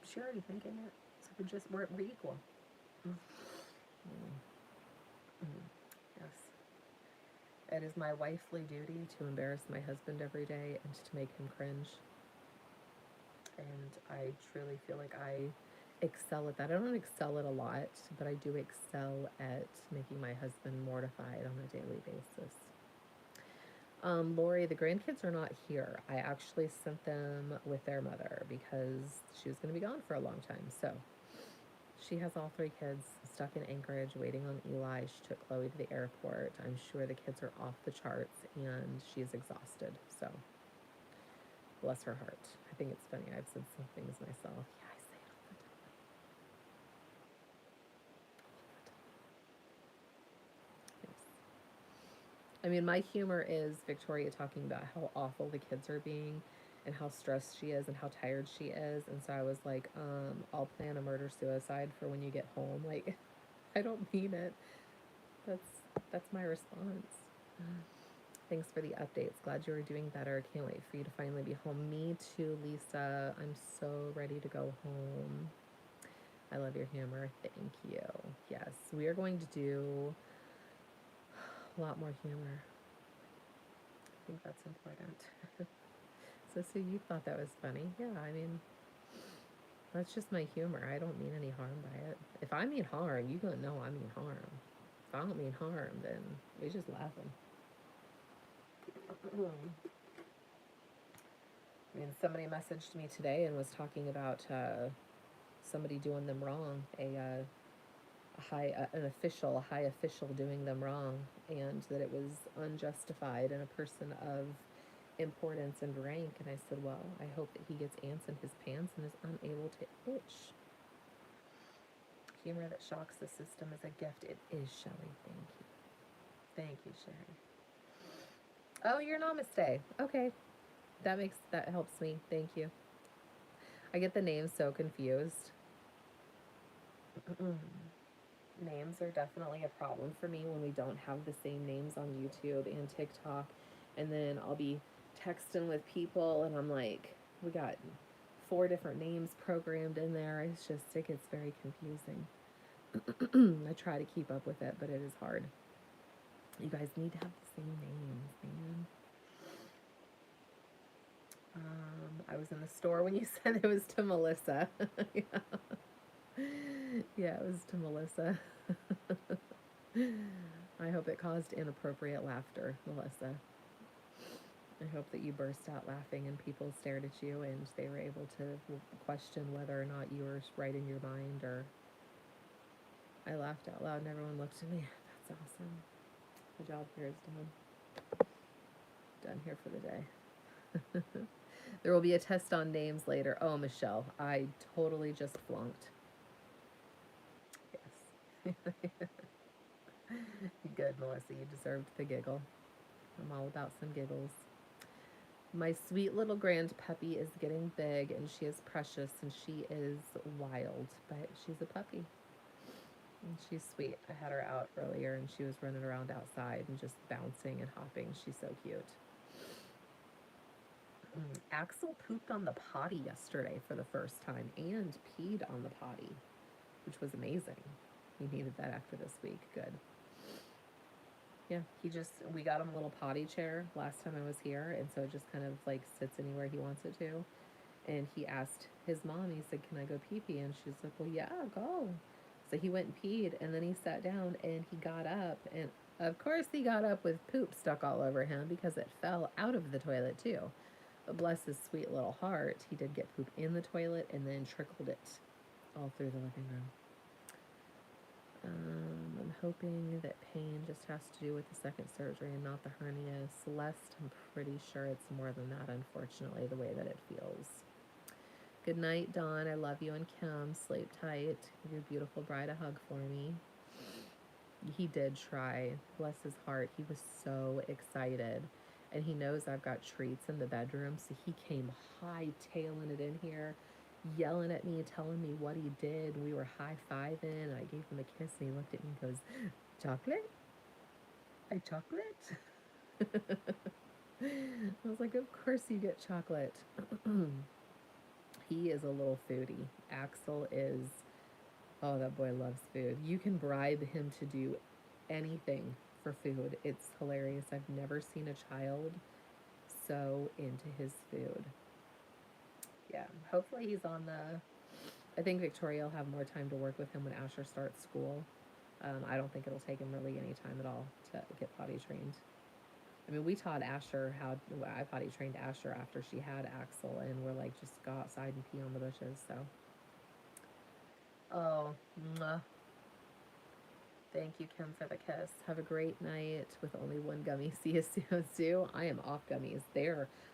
She's already thinking it. So we're equal. Yes. It is my wifely duty to embarrass my husband every day and to make him cringe. And I truly feel like I excel at that. I don't excel at a lot, but I do excel at making my husband mortified on a daily basis. Lori, the grandkids are not here. I actually sent them with their mother because she was going to be gone for a long time. So she has all 3 kids stuck in Anchorage waiting on Eli. She took Chloe to the airport. I'm sure the kids are off the charts and she's exhausted. So bless her heart. I think it's funny. I've said some things myself. Yeah, I say it all the time. Yes. I mean, my humor is Victoria talking about how awful the kids are being and how stressed she is and how tired she is. And so I was like, I'll plan a murder-suicide for when you get home. Like, I don't mean it. That's my response. Thanks for the updates. Glad you are doing better. Can't wait for you to finally be home. Me too, Lisa. I'm so ready to go home. I love your humor. Thank you. Yes, we are going to do a lot more humor. I think that's important. So you thought that was funny? Yeah, I mean, that's just my humor. I don't mean any harm by it. If I mean harm, you're gonna know I mean harm. If I don't mean harm, then we just laughing. I mean, somebody messaged me today and was talking about somebody doing them wrong, a high official doing them wrong, and that it was unjustified in a person of importance and rank. And I said, well, I hope that he gets ants in his pants and is unable to itch. Humor that shocks the system is a gift. It is, Shelley. Thank you. Thank you, Sherry. Oh, your namaste. Okay. That helps me. Thank you. I get the names so confused. Names are definitely a problem for me when we don't have the same names on YouTube and TikTok. And then I'll be texting with people and I'm like, we got 4 different names programmed in there. It gets very confusing. I try to keep up with it, but it is hard. You guys need to have the same names, man. I was in the store when you said it was to Melissa. Yeah. Yeah, it was to Melissa. I hope it caused inappropriate laughter, Melissa. I hope that you burst out laughing and people stared at you and they were able to question whether or not you were right in your mind, or I laughed out loud and everyone looked at me. That's awesome. The job here is done. Done here for the day. There will be a test on names later. Oh, Michelle, I totally just flunked. Yes. Good, Melissa. You deserved the giggle. I'm all about some giggles. My sweet little grand puppy is getting big and she is precious and she is wild, but she's a puppy. And she's sweet. I had her out earlier and she was running around outside and just bouncing and hopping. She's so cute. Axel pooped on the potty yesterday for the first time and peed on the potty, which was amazing. He needed that after this week. Good. Yeah, we got him a little potty chair last time I was here, and so it just kind of like sits anywhere he wants it to. And he asked his mom, he said, can I go pee pee? And she's like, well, yeah, go. So he went and peed, and then he sat down and he got up, and of course he got up with poop stuck all over him because it fell out of the toilet too. But bless his sweet little heart, he did get poop in the toilet and then trickled it all through the living room. I'm hoping that pain just has to do with the second surgery and not the hernia. Celeste, I'm pretty sure it's more than that, unfortunately, the way that it feels. Good night, Dawn. I love you, and Kim. Sleep tight. Give your beautiful bride a hug for me. He did try. Bless his heart. He was so excited. And he knows I've got treats in the bedroom, so he came high-tailing it in here, yelling at me, telling me what he did. We were high-fiving. I gave him a kiss, and he looked at me and goes, chocolate? A chocolate? I was like, of course you get chocolate. He is a little foodie. Axel is, oh, that boy loves food. You can bribe him to do anything for food. It's hilarious. I've never seen a child so into his food. Yeah, hopefully he's on the, I think Victoria will have more time to work with him when Asher starts school. I don't think it'll take him really any time at all to get potty trained. I mean, we taught Asher I potty trained Asher after she had Axel, and we're like, just go outside and pee on the bushes, so. Oh, mwah. Thank you, Kim, for the kiss. Have a great night with only one gummy. See you soon, Sue. I am off gummies.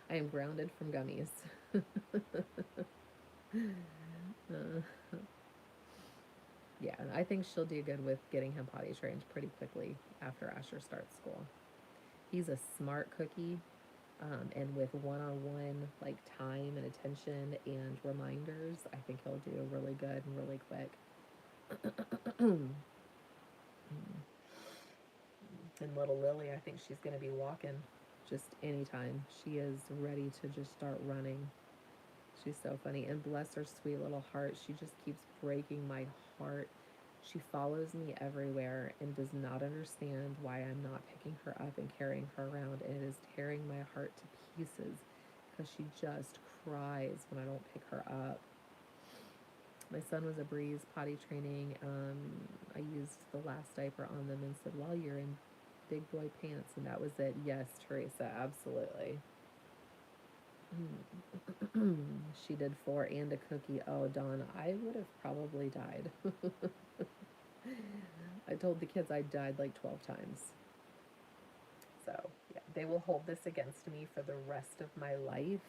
I am grounded from gummies. Yeah, I think she'll do good with getting him potty trained pretty quickly after Asher starts school. He's a smart cookie, and with one-on-one like time and attention and reminders, I think he'll do really good and really quick. And little Lily, I think she's going to be walking just anytime. She is ready to just start running. She's so funny. And bless her sweet little heart, she just keeps breaking my heart. She follows me everywhere and does not understand why I'm not picking her up and carrying her around. And it is tearing my heart to pieces because she just cries when I don't pick her up. My son was a breeze potty training. I used the last diaper on them and said, well, you're in big boy pants. And that was it. Yes, Teresa, absolutely. She did 4 and a cookie. Oh, Dawn, I would have probably died. I told the kids I died like 12 times. So, yeah, they will hold this against me for the rest of my life.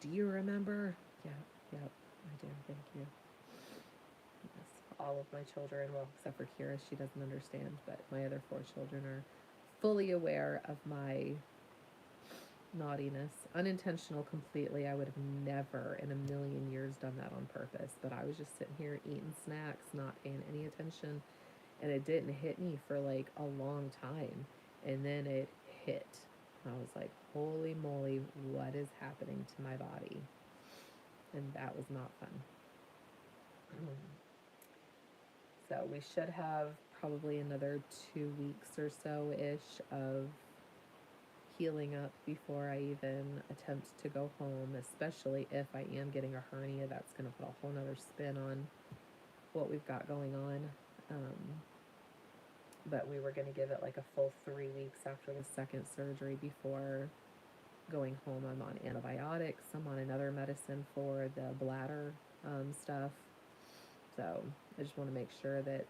Do you remember? Yeah, yeah, I do. Thank you. Yes, all of my children, well, except for Kira, she doesn't understand, but my other 4 children are fully aware of my naughtiness. Unintentional completely. I would have never in a million years done that on purpose, but I was just sitting here eating snacks, not paying any attention, and it didn't hit me for like a long time. And then it hit. I was like, holy moly, what is happening to my body? And that was not fun. So we should have probably another 2 weeks or so ish of healing up before I even attempt to go home, especially if I am getting a hernia. That's going to put a whole nother spin on what we've got going on. But we were going to give it like a full 3 weeks after the second surgery before going home. I'm on antibiotics. I'm on another medicine for the bladder stuff. So I just want to make sure that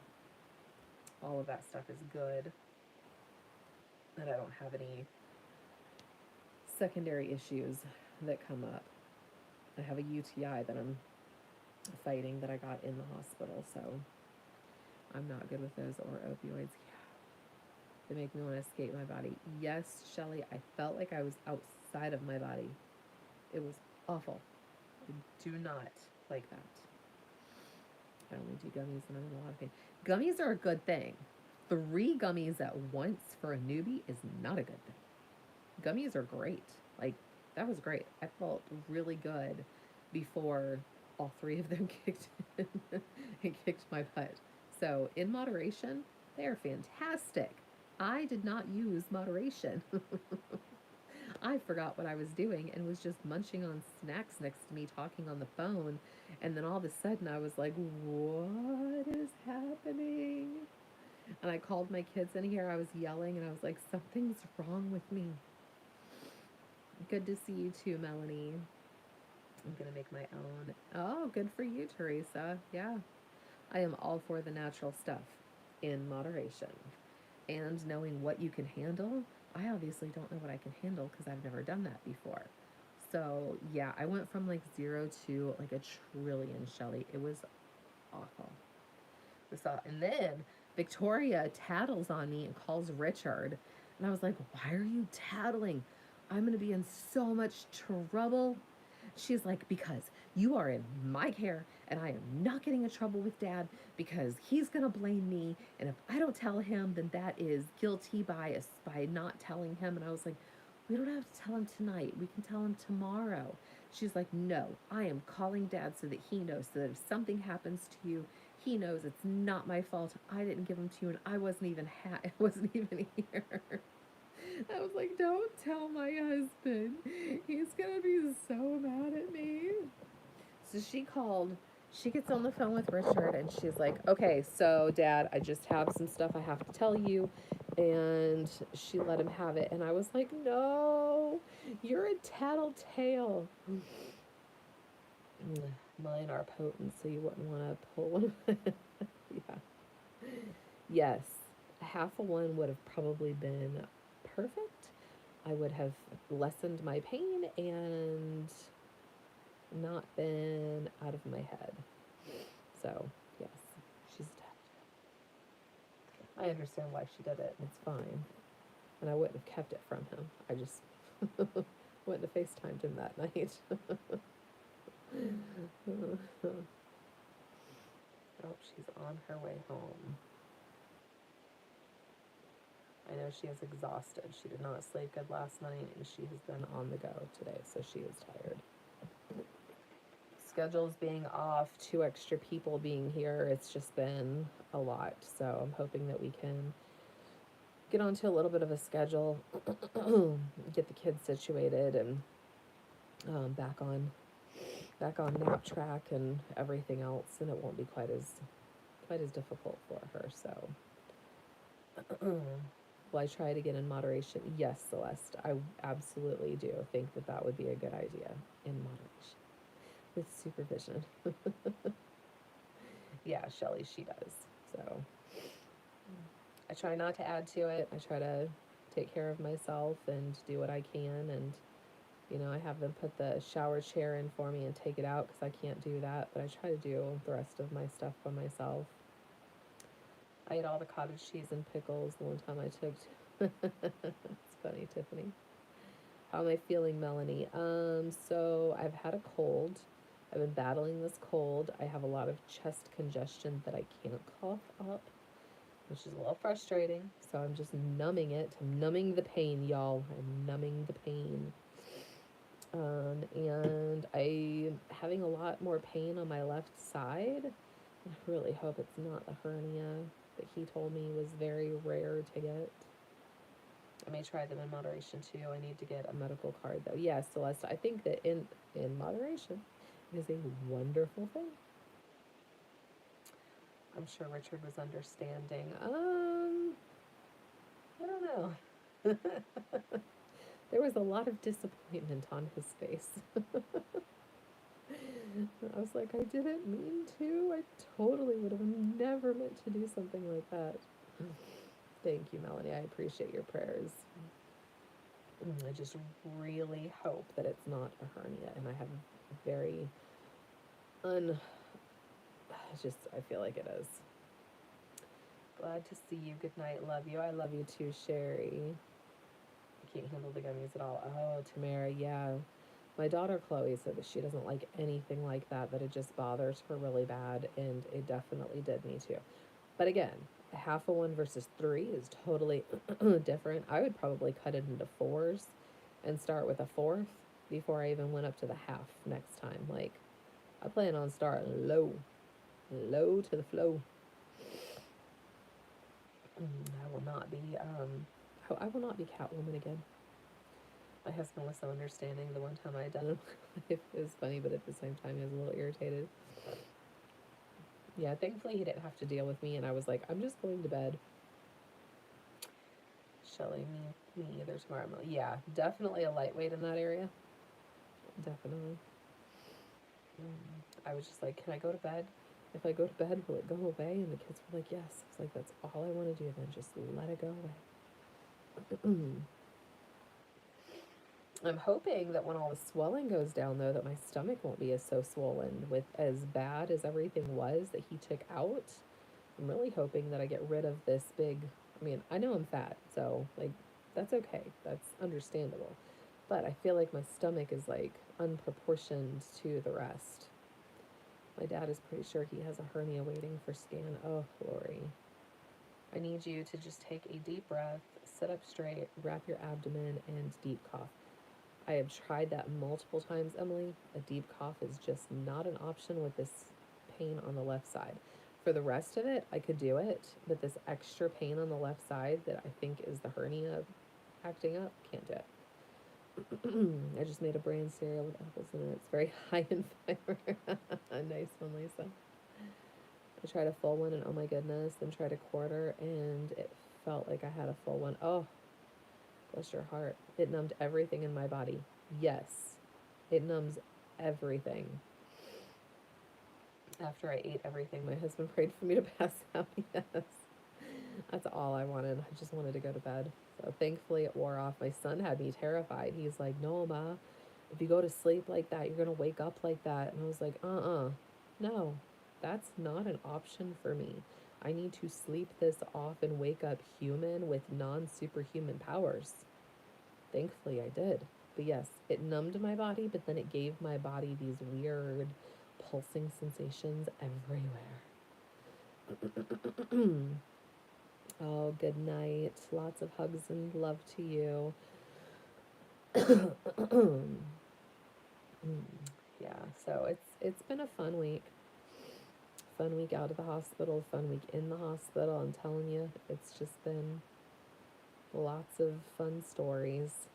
all of that stuff is good, that I don't have any secondary issues that come up. I have a UTI that I'm fighting that I got in the hospital, so I'm not good with those or opioids. Yeah, they make me want to escape my body. Yes, Shelly, I felt like I was outside of my body. It was awful. I do not like that. I only do gummies when I'm in a lot of pain. Gummies are a good thing. 3 gummies at once for a newbie is not a good thing. Gummies are great. Like, that was great. I felt really good before all 3 of them kicked in and kicked my butt. So, in moderation, they are fantastic. I did not use moderation. I forgot what I was doing and was just munching on snacks next to me, talking on the phone. And then all of a sudden, I was like, what is happening? And I called my kids in here. I was yelling and I was like, something's wrong with me. Good to see you too, Melanie. I'm going to make my own. Oh, good for you, Teresa. Yeah. I am all for the natural stuff in moderation. And knowing what you can handle. I obviously don't know what I can handle because I've never done that before. So, yeah, I went from like 0 to like a trillion, Shelly. It was awful. And then Victoria tattles on me and calls Richard. And I was like, why are you tattling? I'm going to be in so much trouble. She's like, because you are in my care and I am not getting in trouble with Dad because he's going to blame me. And if I don't tell him, then that is guilty by not telling him. And I was like, we don't have to tell him tonight. We can tell him tomorrow. She's like, no, I am calling Dad so that he knows, so that if something happens to you, he knows it's not my fault. I didn't give him to you, and I wasn't even here. I was like, don't tell my husband. He's gonna be so mad at me. So she gets on the phone with Richard and she's like, okay, so Dad, I just have some stuff I have to tell you. And she let him have it. And I was like, no, you're a tattletale. Mine are potent, so you wouldn't want to pull one. Yeah. Yes. Half a one would have probably been perfect. I would have lessened my pain and not been out of my head. So, yes, she's dead. I understand why she did it. It's fine. And I wouldn't have kept it from him. I just wouldn't have FaceTimed him that night. Oh, she's on her way home. I know she is exhausted. She did not sleep good last night, and she has been on the go today, so she is tired. Schedules being off, 2 extra people being here, it's just been a lot. So I'm hoping that we can get onto a little bit of a schedule, get the kids situated, and back on nap track and everything else, and it won't be quite as difficult for her. So Will I try it again in moderation? Yes, Celeste. I absolutely do think that that would be a good idea in moderation with supervision. Yeah, Shelly, she does. So I try not to add to it. I try to take care of myself and do what I can. And, you know, I have them put the shower chair in for me and take it out because I can't do that. But I try to do the rest of my stuff by myself. I ate all the cottage cheese and pickles the one time I took. It's funny, Tiffany. How am I feeling, Melanie? So I've had a cold. I've been battling this cold. I have a lot of chest congestion that I can't cough up, which is a little frustrating. So I'm just numbing it. I'm numbing the pain, y'all. I'm numbing the pain. And I'm having a lot more pain on my left side. I really hope it's not a hernia that he told me was very rare to get. I may try them in moderation too. I need to get a medical card though. Yes, Celeste, I think that in moderation is a wonderful thing. I'm sure Richard was understanding. I don't know. There was a lot of disappointment on his face. I was like, I didn't mean to. I totally would have never meant to do something like that. Thank you, Melanie. I appreciate your prayers. I just really hope that it's not a hernia, and I have very I feel like it is. Glad to see you. Good night. Love you. I love you too, Sherry. I can't handle the gummies at all. Oh, Tamara, yeah. My daughter Chloe said that she doesn't like anything like that, that it just bothers her really bad, and it definitely did me too. But again, a half a one versus three is totally different. I would probably cut it into fours and start with a fourth before I even went up to the half next time. Like, I plan on starting low to the flow. I will not be, I will not be Catwoman again. My husband was so understanding the one time I had done it. It was funny, but at the same time, he was a little irritated. Yeah, thankfully he didn't have to deal with me, and I was like, I'm just going to bed. Shelly, me either tomorrow. Yeah, definitely a lightweight in that area. Definitely. I was just like, can I go to bed? If I go to bed, will it go away? And the kids were like, yes. It's like, that's all I want to do then. Just let it go away. I'm hoping that when all the swelling goes down, though, that my stomach won't be as so swollen with as bad as everything was that he took out. I'm really hoping that I get rid of this big. I mean, I know I'm fat, so like that's okay. That's understandable. But I feel like my stomach is like unproportioned to the rest. My dad is pretty sure he has a hernia waiting for scan. Oh, Lori. I need you to just take a deep breath, sit up straight, wrap your abdomen, and deep cough. I have tried that multiple times, Emily. A deep cough is just not an option with this pain on the left side. For the rest of it, I could do it, but this extra pain on the left side that I think is the hernia acting up, can't do it. I just made a bran cereal with apples in it. It's very high in fiber. Nice one, Lisa. I tried a full one, and oh my goodness, then tried a quarter, and it felt like I had a full one. Oh, bless your heart. It numbed everything in my body. Yes, it numbs everything. After I ate everything, my husband prayed for me to pass out. Yes. That's all I wanted. I just wanted to go to bed. So thankfully it wore off. My son had me terrified. He's like, no, Ma, if you go to sleep like that, you're going to wake up like that. And I was like, no, that's not an option for me. I need to sleep this off and wake up human with non-superhuman powers. Thankfully I did. But yes, it numbed my body, but then it gave my body these weird pulsing sensations everywhere. Oh, good night. Lots of hugs and love to you. Yeah, so it's been a fun week. Fun week out of the hospital, fun week in the hospital. I'm telling you, it's just been lots of fun stories.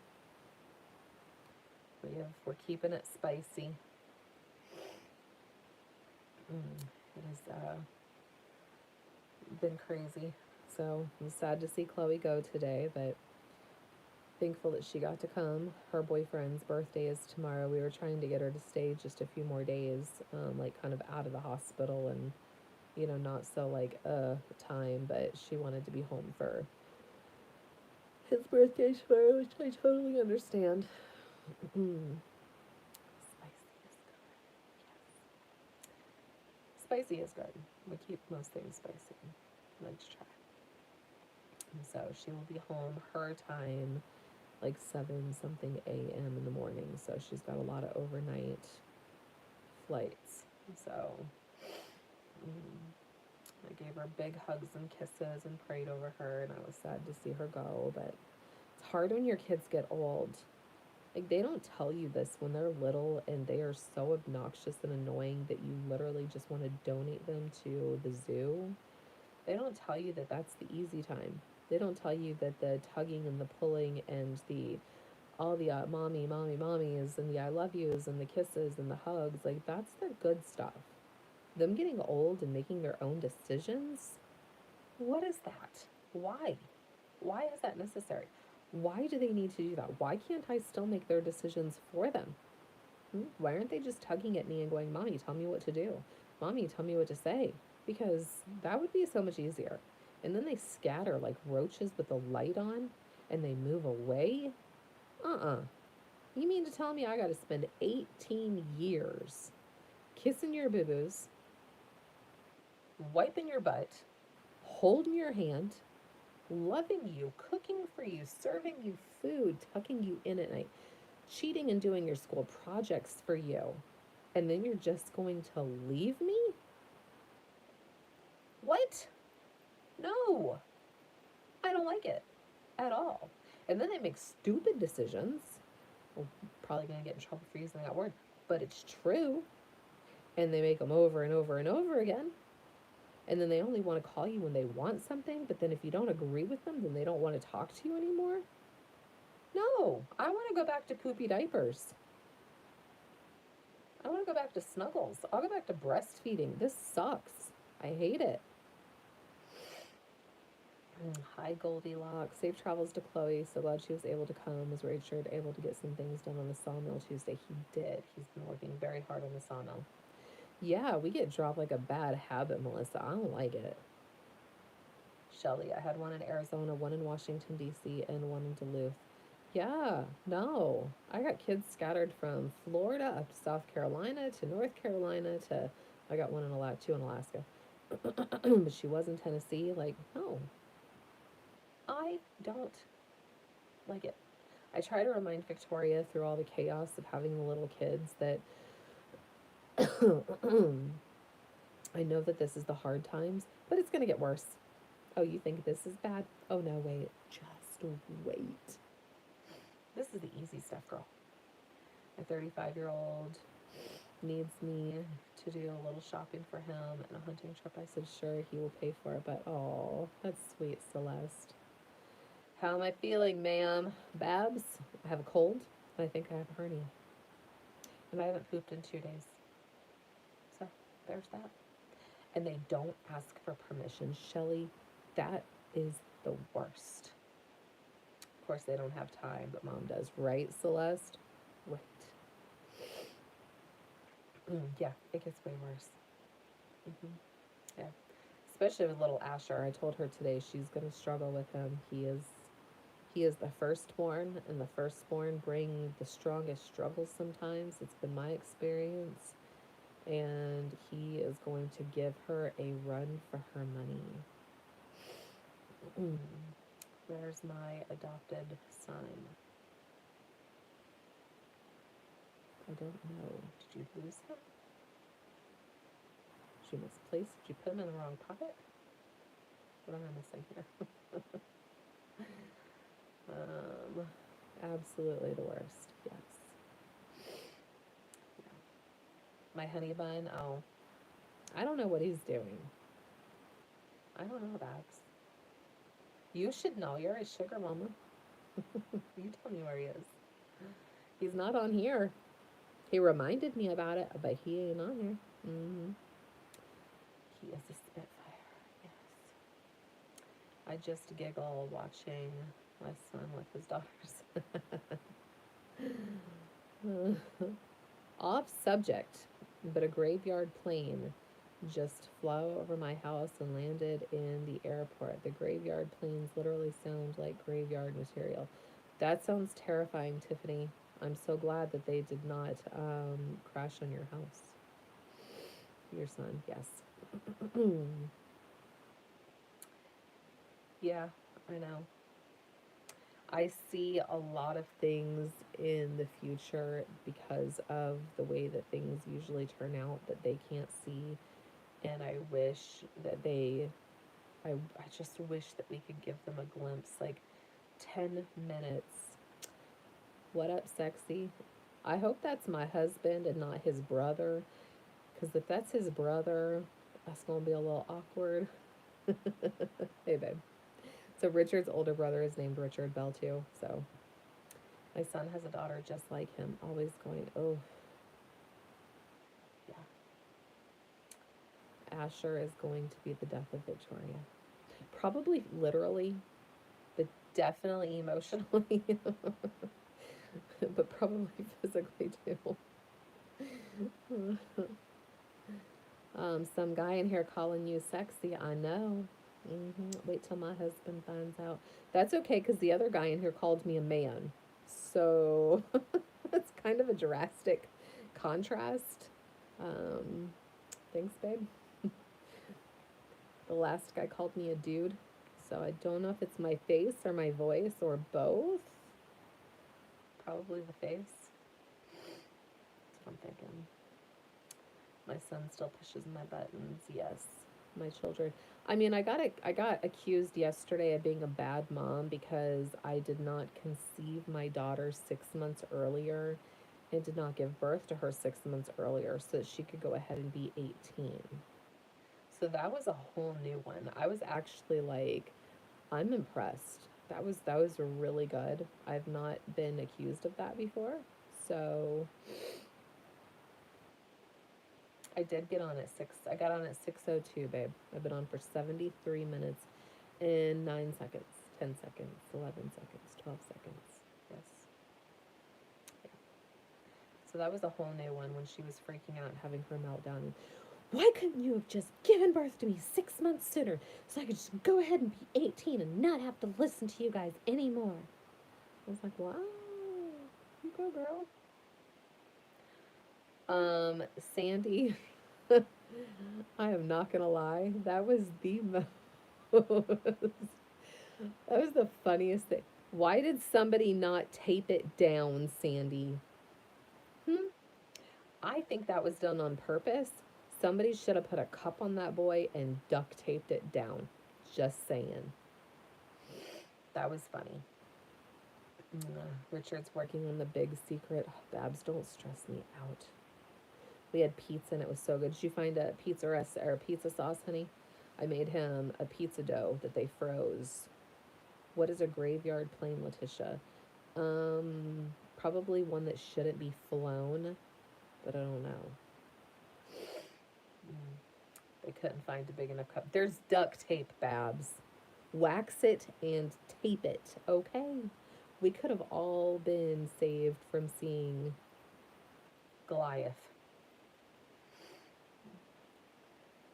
We're keeping it spicy. It has been crazy. So I'm sad to see Chloe go today, but thankful that she got to come. Her boyfriend's birthday is tomorrow. We were trying to get her to stay just a few more days, like kind of out of the hospital and, not so like time, but she wanted to be home for his birthday tomorrow, which I totally understand. Spicy is good. We keep most things spicy. Let's try. And so she will be home her time, like 7 something a.m. in the morning. So she's got a lot of overnight flights. So I gave her big hugs and kisses and prayed over her, and I was sad to see her go. But it's hard when your kids get old. Like, they don't tell you this when they're little and they are so obnoxious and annoying that you literally just want to donate them to the zoo. They don't tell you that that's the easy time. They don't tell you that the tugging and the pulling and the all the mommies and the I love yous and the kisses and the hugs, like that's the good stuff. Them getting old and making their own decisions, what is that? Why? Why is that necessary? Why do they need to do that? Why can't I still make their decisions for them? Why aren't they just tugging at me and going, Mommy, tell me what to do? Mommy, tell me what to say? Because that would be so much easier. And then they scatter like roaches with the light on and they move away? You mean to tell me I got to spend 18 years kissing your boo-boos, wiping your butt, holding your hand, loving you, cooking for you, serving you food, tucking you in at night, cheating and doing your school projects for you, and then you're just going to leave me? What? No. I don't like it at all. And then they make stupid decisions. We're probably going to get in trouble for using that word, but it's true. And they make them over and over and over again. And then they only want to call you when they want something, but then if you don't agree with them, then they don't want to talk to you anymore. No, I want to go back to poopy diapers. I want to go back to snuggles. I'll go back to breastfeeding. This sucks. I hate it. Hi, Goldilocks. Safe travels to Chloe. So glad she was able to come. Was Richard able to get some things done on the sawmill Tuesday? He did. He's been working very hard on the sawmill. Yeah, we get dropped like a bad habit, Melissa. I don't like it. Shelly, I had one in Arizona, one in Washington, D.C., and one in Duluth. Yeah, no. I got kids scattered from Florida up to South Carolina to North Carolina to, I got one in Alaska, 2 in Alaska. But she was in Tennessee. Like, no. I don't like it. I try to remind Victoria through all the chaos of having the little kids that I know that this is the hard times, but it's going to get worse. Oh, you think this is bad? Oh, no, wait. Just wait. This is the easy stuff, girl. My 35-year-old needs me to do a little shopping for him and a hunting trip. I said, sure, he will pay for it, but oh, that's sweet, Celeste. How am I feeling, ma'am? Babs, I have a cold. I think I have a hernia. And I haven't pooped in 2 days. So, there's that. And they don't ask for permission, Shelly. That is the worst. Of course, they don't have time, but Mom does. Right, Celeste? Right. Yeah, it gets way worse. Yeah. Especially with little Asher. I told her today she's going to struggle with him. He is the firstborn, and the firstborn bring the strongest struggles sometimes. It's been my experience. And he is going to give her a run for her money. There's my adopted son. I don't know. Did you lose him? Did you misplace? Did you put him in the wrong pocket? What am I missing here? Absolutely the worst. Yes. Yeah. My honey bun. Oh, I don't know what he's doing. I don't know, Babs. You should know. You're a sugar mama. You tell me where he is. He's not on here. He reminded me about it, but he ain't on here. He is a spitfire. Yes. I just giggle watching my son with his daughters. Off subject, but a graveyard plane just flew over my house and landed in the airport. The graveyard planes literally sound like graveyard material. That sounds terrifying, Tiffany. I'm so glad that they did not crash on your house. Your son, yes. Yeah, I know. I see a lot of things in the future because of the way that things usually turn out that they can't see. And I wish that I just wish that we could give them a glimpse, like 10 minutes. What up, sexy? I hope that's my husband and not his brother. Because if that's his brother, that's going to be a little awkward. Hey, babe. So Richard's older brother is named Richard Bell, too. So my son has a daughter just like him, always going, oh, yeah. Asher is going to be the death of Victoria. Probably literally, but definitely emotionally, but probably physically too. Some guy in here calling you sexy. I know. Wait till my husband finds out. That's okay, because the other guy in here called me a man. So that's kind of a drastic contrast. Um, thanks, babe. The last guy called me a dude. So I don't know if it's my face or my voice or both. Probably the face. That's what I'm thinking. My son still pushes my buttons. Yes, my children. I mean, I got accused yesterday of being a bad mom because I did not conceive my daughter 6 months earlier and did not give birth to her 6 months earlier so that she could go ahead and be 18. So that was a whole new one. I was actually like, I'm impressed. That was really good. I've not been accused of that before. So I did get on at 6. I got on at 6:02, babe. I've been on for 73 minutes and 9 seconds, 10 seconds, 11 seconds, 12 seconds. Yes. Yeah. So that was a whole new one when she was freaking out and having her meltdown. Why couldn't you have just given birth to me 6 months sooner so I could just go ahead and be 18 and not have to listen to you guys anymore? I was like, wow, you go, girl. Sandy, I am not gonna lie, that was the most that was the funniest thing. Why did somebody not tape it down, Sandy? Hmm? I think that was done on purpose. Somebody should have put a cup on that boy and duct taped it down. Just saying. That was funny. Richard's working on the big secret. Oh, Babs, don't stress me out. We had pizza and it was so good. Did you find a pizza or a pizza sauce, honey? I made him a pizza dough that they froze. What is a graveyard plane, Letitia? Probably one that shouldn't be flown, but I don't know. They couldn't find a big enough cup. There's duct tape, Babs. Wax it and tape it, okay? We could have all been saved from seeing Goliath.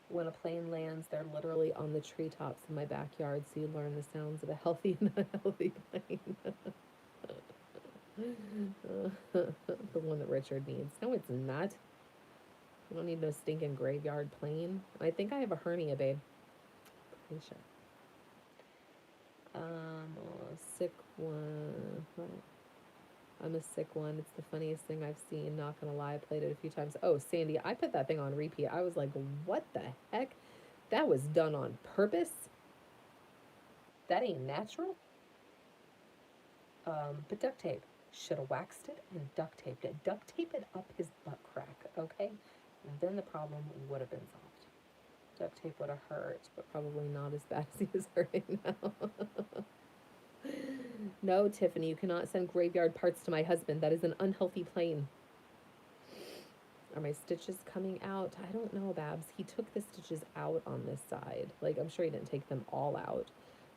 When a plane lands, they're literally on the treetops in my backyard, so you learn the sounds of a healthy and unhealthy plane. The one that Richard needs. No, it's not. I don't need no stinking graveyard plane. I think I have a hernia, babe. Pretty sure. Sick one. What? I'm a sick one. It's the funniest thing I've seen. Not gonna lie, I played it a few times. Oh, Sandy, I put that thing on repeat. I was like, what the heck? That was done on purpose? That ain't natural. But duct tape. Should have waxed it and duct taped it. Duct tape it up his butt crack, okay? And then the problem would have been solved. Duct tape would have hurt, but probably not as bad as he is hurting now. No, Tiffany, you cannot send graveyard parts to my husband. That is an unhealthy plane. Are my stitches coming out? I don't know, Babs. He took the stitches out on this side. Like, I'm sure he didn't take them all out.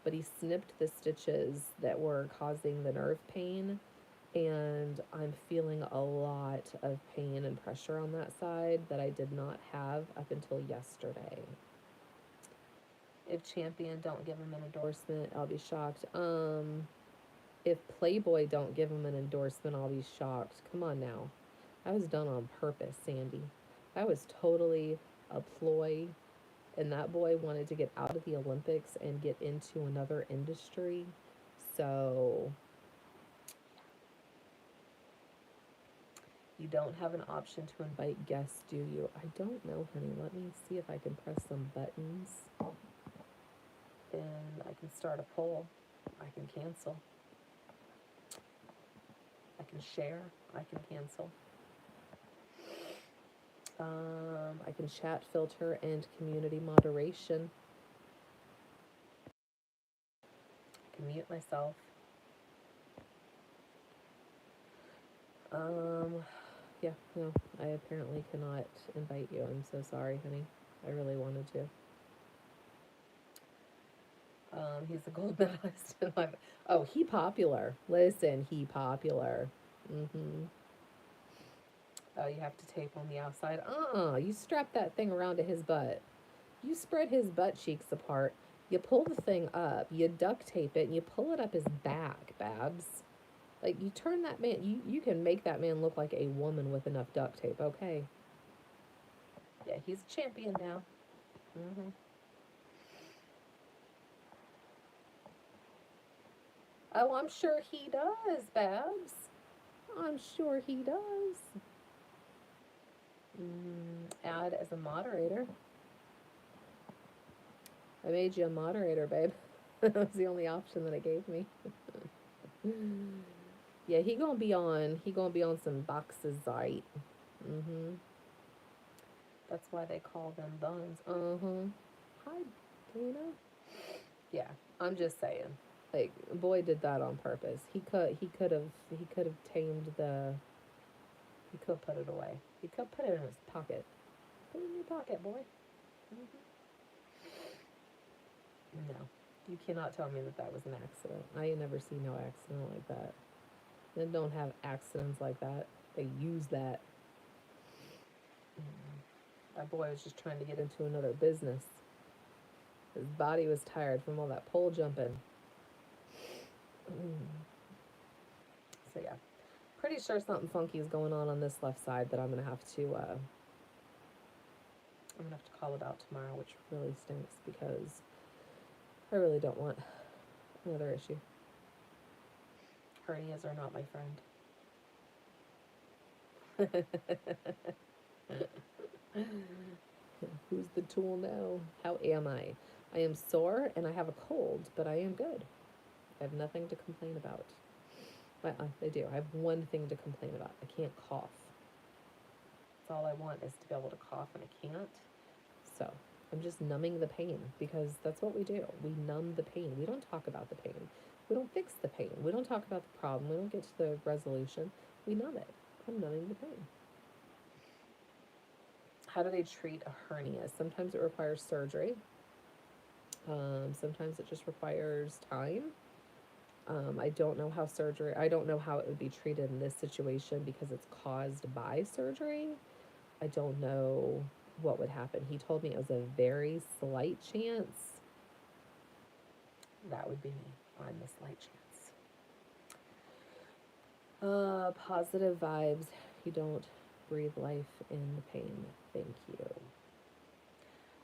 but he snipped the stitches that were causing the nerve pain, and I'm feeling a lot of pain and pressure on that side that I did not have up until yesterday. If Champion don't give him an endorsement, I'll be shocked. If Playboy don't give him an endorsement, I'll be shocked. Come on now. That was done on purpose, Sandy. That was totally a ploy, and that boy wanted to get out of the Olympics and get into another industry. So you don't have an option to invite guests, do you? I don't know, honey. Let me see if I can press some buttons. And I can start a poll. I can cancel. I can share. I can cancel. I can chat filter and community moderation. I can mute myself. Yeah, no, I apparently cannot invite you. I'm so sorry, honey. I really wanted to. He's a gold medalist. Oh, he popular. Listen, he popular. Mm-hmm. Oh, you have to tape on the outside. You strap that thing around to his butt. You spread his butt cheeks apart. You pull the thing up. You duct tape it, and you pull it up his back, Babs. Like, you turn that man, you can make that man look like a woman with enough duct tape, okay? Yeah, he's a champion now. Mm-hmm. Oh, I'm sure he does, Babs. I'm sure he does. Add as a moderator. I made you a moderator, babe. That was the only option that it gave me. Yeah, he gonna be on some boxes, right? Mm-hmm. That's why they call them buns. Uh-huh. Hi, Dana. Yeah, I'm just saying. Like, boy did that on purpose. He could have tamed the. He could put it away. He could put it in his pocket. Put it in your pocket, boy. Mm-hmm. No, you cannot tell me that that was an accident. I ain't never seen no accident like that. They don't have accidents like that. They use that. My boy was just trying to get into another business. His body was tired from all that pole jumping. So yeah, pretty sure something funky is going on this left side that I'm gonna have to call about tomorrow, which really stinks because I really don't want another issue. Hernias are not my friend. Who's the tool now? How am I? I am sore and I have a cold, but I am good. I have nothing to complain about. I do. I have one thing to complain about. I can't cough. That's all I want is to be able to cough, and I can't. So I'm just numbing the pain because that's what we do. We numb the pain. We don't talk about the pain. We don't fix the pain. We don't talk about the problem. We don't get to the resolution. We numb it. I'm numbing the pain. How do they treat a hernia? Sometimes it requires surgery. Sometimes it just requires time. I don't know how it would be treated in this situation because it's caused by surgery. I don't know what would happen. He told me it was a very slight chance. That would be me. I'm the slight chance. Positive vibes. You don't breathe life in the pain. Thank you.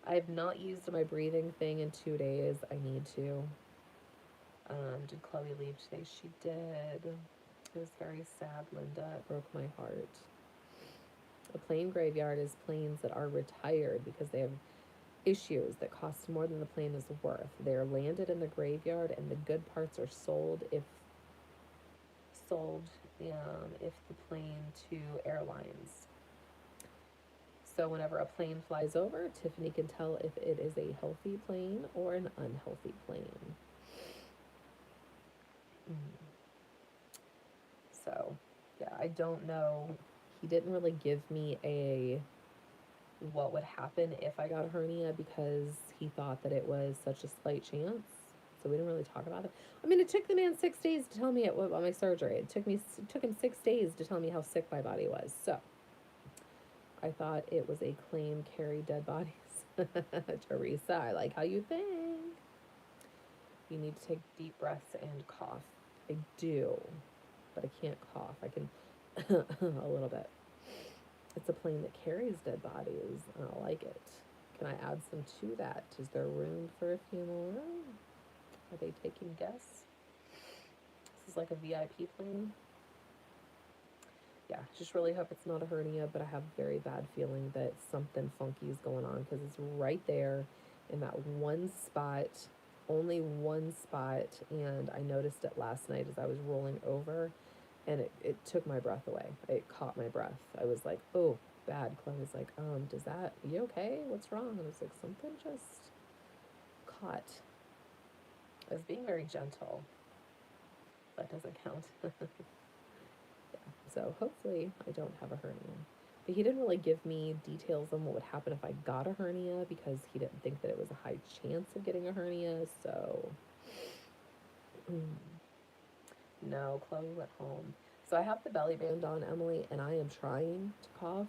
I have not used my breathing thing in 2 days. I need to. Did Chloe leave today? She did. It was very sad, Linda. It broke my heart. A plane graveyard is planes that are retired because they have issues that cost more than the plane is worth. They are landed in the graveyard, and the good parts are sold if the plane to airlines. So whenever a plane flies over, Tiffany can tell if it is a healthy plane or an unhealthy plane. So, yeah, I don't know. He didn't really give me what would happen if I got a hernia because he thought that it was such a slight chance. so we didn't really talk about it. I mean, it took the man 6 days to tell me about my surgery. It took him 6 days to tell me how sick my body was. So I thought it was a claim carry dead bodies. Teresa, I like how you think. You need to take deep breaths and cough. I do, but I can't cough. I can a little bit. It's a plane that carries dead bodies, and I like it. Can I add some to that? Is there room for a few more? Are they taking guests? This is like a VIP plane. Yeah, just really hope it's not a hernia, but I have a very bad feeling that something funky is going on because it's right there in that one spot, only one spot, and I noticed it last night as I was rolling over, and it took my breath away. It caught my breath. I was like, oh, bad. Chloe was like, does that, you okay? What's wrong? And I was like, something just caught. I was being very gentle. That doesn't count. So hopefully I don't have a hernia. But he didn't really give me details on what would happen if I got a hernia because he didn't think that it was a high chance of getting a hernia. So, no, Chloe went home. So I have the belly band on, Emily, and I am trying to cough.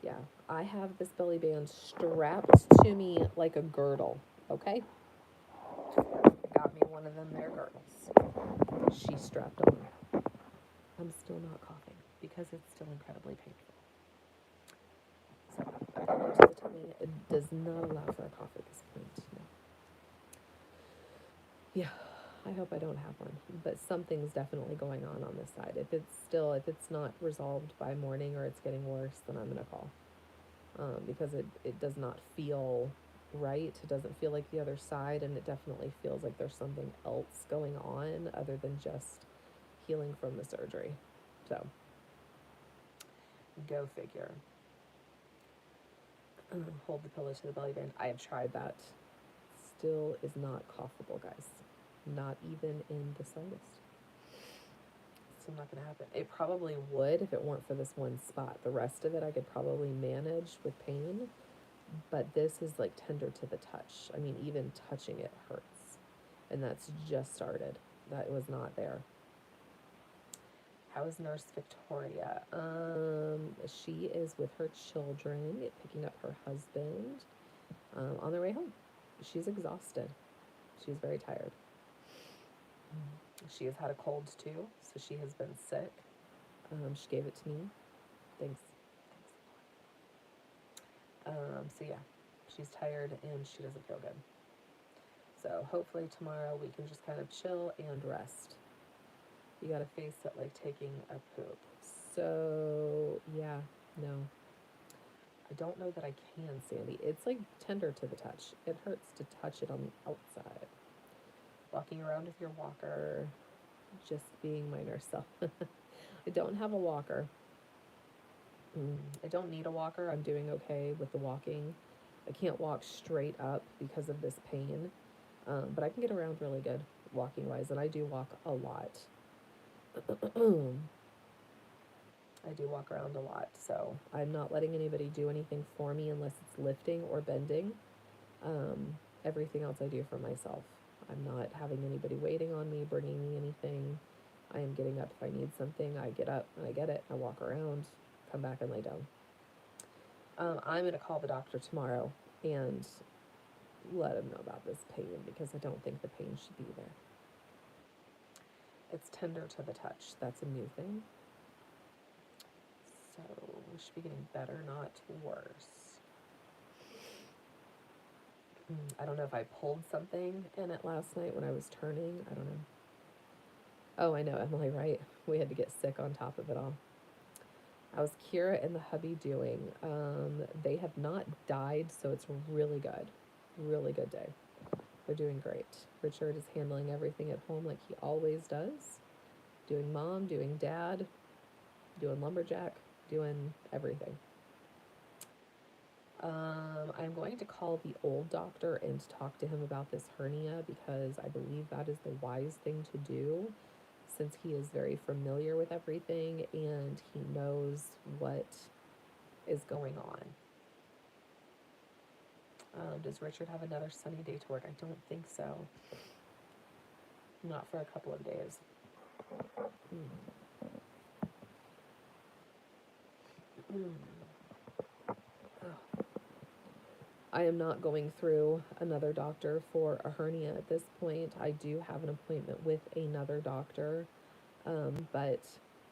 Yeah, I have this belly band strapped to me like a girdle, okay? I got me one of them there girdles. She's strapped on. I'm still not coughing because it's still incredibly painful. So, a pillow to the tummy, it does not allow for a cough at this point. No. Yeah, I hope I don't have one, but something's definitely going on this side. If it's not resolved by morning or it's getting worse, then I'm gonna call, because it does not feel right. It doesn't feel like the other side, and it definitely feels like there's something else going on other than just healing from the surgery. So, go figure. Hold the pillow to the belly band. I have tried that. Still is not coughable, guys. Not even in the slightest. It's not going to happen. It probably would if it weren't for this one spot. The rest of it I could probably manage with pain, but this is like tender to the touch. I mean, even touching it hurts. And that's just started. That was not there. How is Nurse Victoria? She is with her children, picking up her husband on their way home. She's exhausted. She's very tired. She has had a cold too, so she has been sick. She gave it to me. Thanks. So yeah, she's tired and she doesn't feel good. So hopefully tomorrow we can just kind of chill and rest. You got a face that like taking a poop. So yeah, no. I don't know that I can, Sandy. It's like tender to the touch. It hurts to touch it on the outside. Walking around with your walker, just being my nurse self. I don't have a walker. I don't need a walker. I'm doing okay with the walking. I can't walk straight up because of this pain, but I can get around really good walking wise, and I do walk a lot. I do walk around a lot, so I'm not letting anybody do anything for me unless it's lifting or bending. Everything else I do for myself. I'm not having anybody waiting on me, bringing me anything. I am getting up if I need something. I get up and I get it. I walk around, come back and lay down. I'm going to call the doctor tomorrow and let him know about this pain because I don't think the pain should be there. It's tender to the touch. That's a new thing. So we should be getting better, not worse. I don't know if I pulled something in it last night when I was turning. I don't know. Oh, I know, Emily, right? We had to get sick on top of it all. How's Kira and the hubby doing? They have not died, so it's really good. Really good day. They're doing great. Richard is handling everything at home like he always does. Doing mom, doing dad, doing lumberjack, doing everything. I'm going to call the old doctor and talk to him about this hernia because I believe that is the wise thing to do since he is very familiar with everything and he knows what is going on. Does Richard have another sunny day to work? I don't think so. Not for a couple of days. I am not going through another doctor for a hernia at this point. I do have an appointment with another doctor, but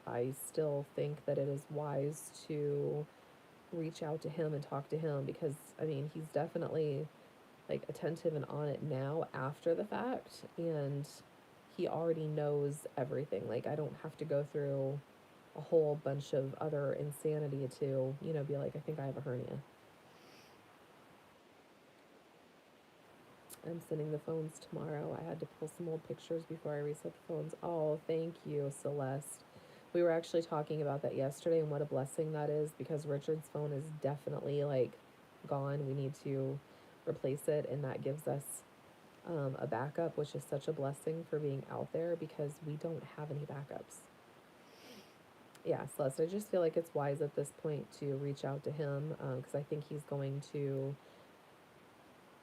I still think that it is wise to reach out to him and talk to him because, I mean, he's definitely like attentive and on it now after the fact, and he already knows everything. Like, I don't have to go through a whole bunch of other insanity to, you know, be like, I think I have a hernia. I'm sending the phones tomorrow. I had to pull some old pictures before I reset the phones. Oh, thank you, Celeste. We were actually talking about that yesterday and what a blessing that is because Richard's phone is definitely like gone. We need to replace it, and that gives us a backup, which is such a blessing for being out there because we don't have any backups. Yeah, Celeste, I just feel like it's wise at this point to reach out to him because I think he's going to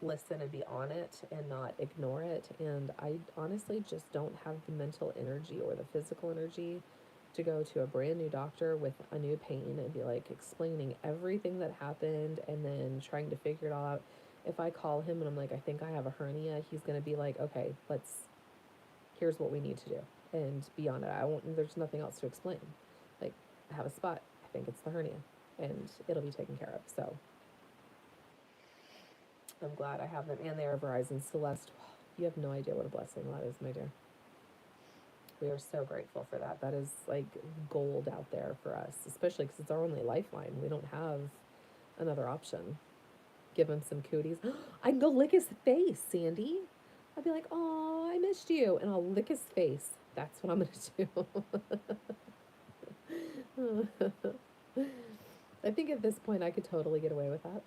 listen and be on it and not ignore it. And I honestly just don't have the mental energy or the physical energy to go to a brand new doctor with a new pain and be like explaining everything that happened and then trying to figure it all out. If I call him and I'm like, I think I have a hernia, he's going to be like, okay, here's what we need to do. And beyond it, there's nothing else to explain. Like, I have a spot. I think it's the hernia and it'll be taken care of. So I'm glad I have them, and they are Verizon. Celeste, you have no idea what a blessing that is, my dear. We are so grateful for that. That is like gold out there for us, especially because it's our only lifeline. We don't have another option. Give him some cooties. I can go lick his face, Sandy. I'd be like, oh, I missed you. And I'll lick his face. That's what I'm going to do. I think at this point I could totally get away with that.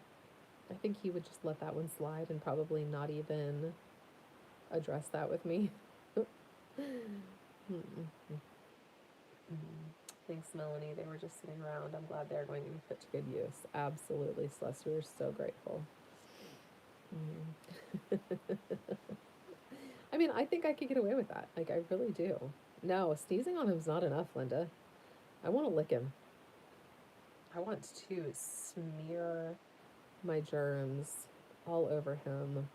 I think he would just let that one slide and probably not even address that with me. Thanks, Melanie. They were just sitting around. I'm glad they're going to be put to good use. Absolutely, Celeste. We are so grateful. I mean, I think I could get away with that. Like, I really do. No, sneezing on him's not enough, Linda. I want to lick him. I want to smear my germs all over him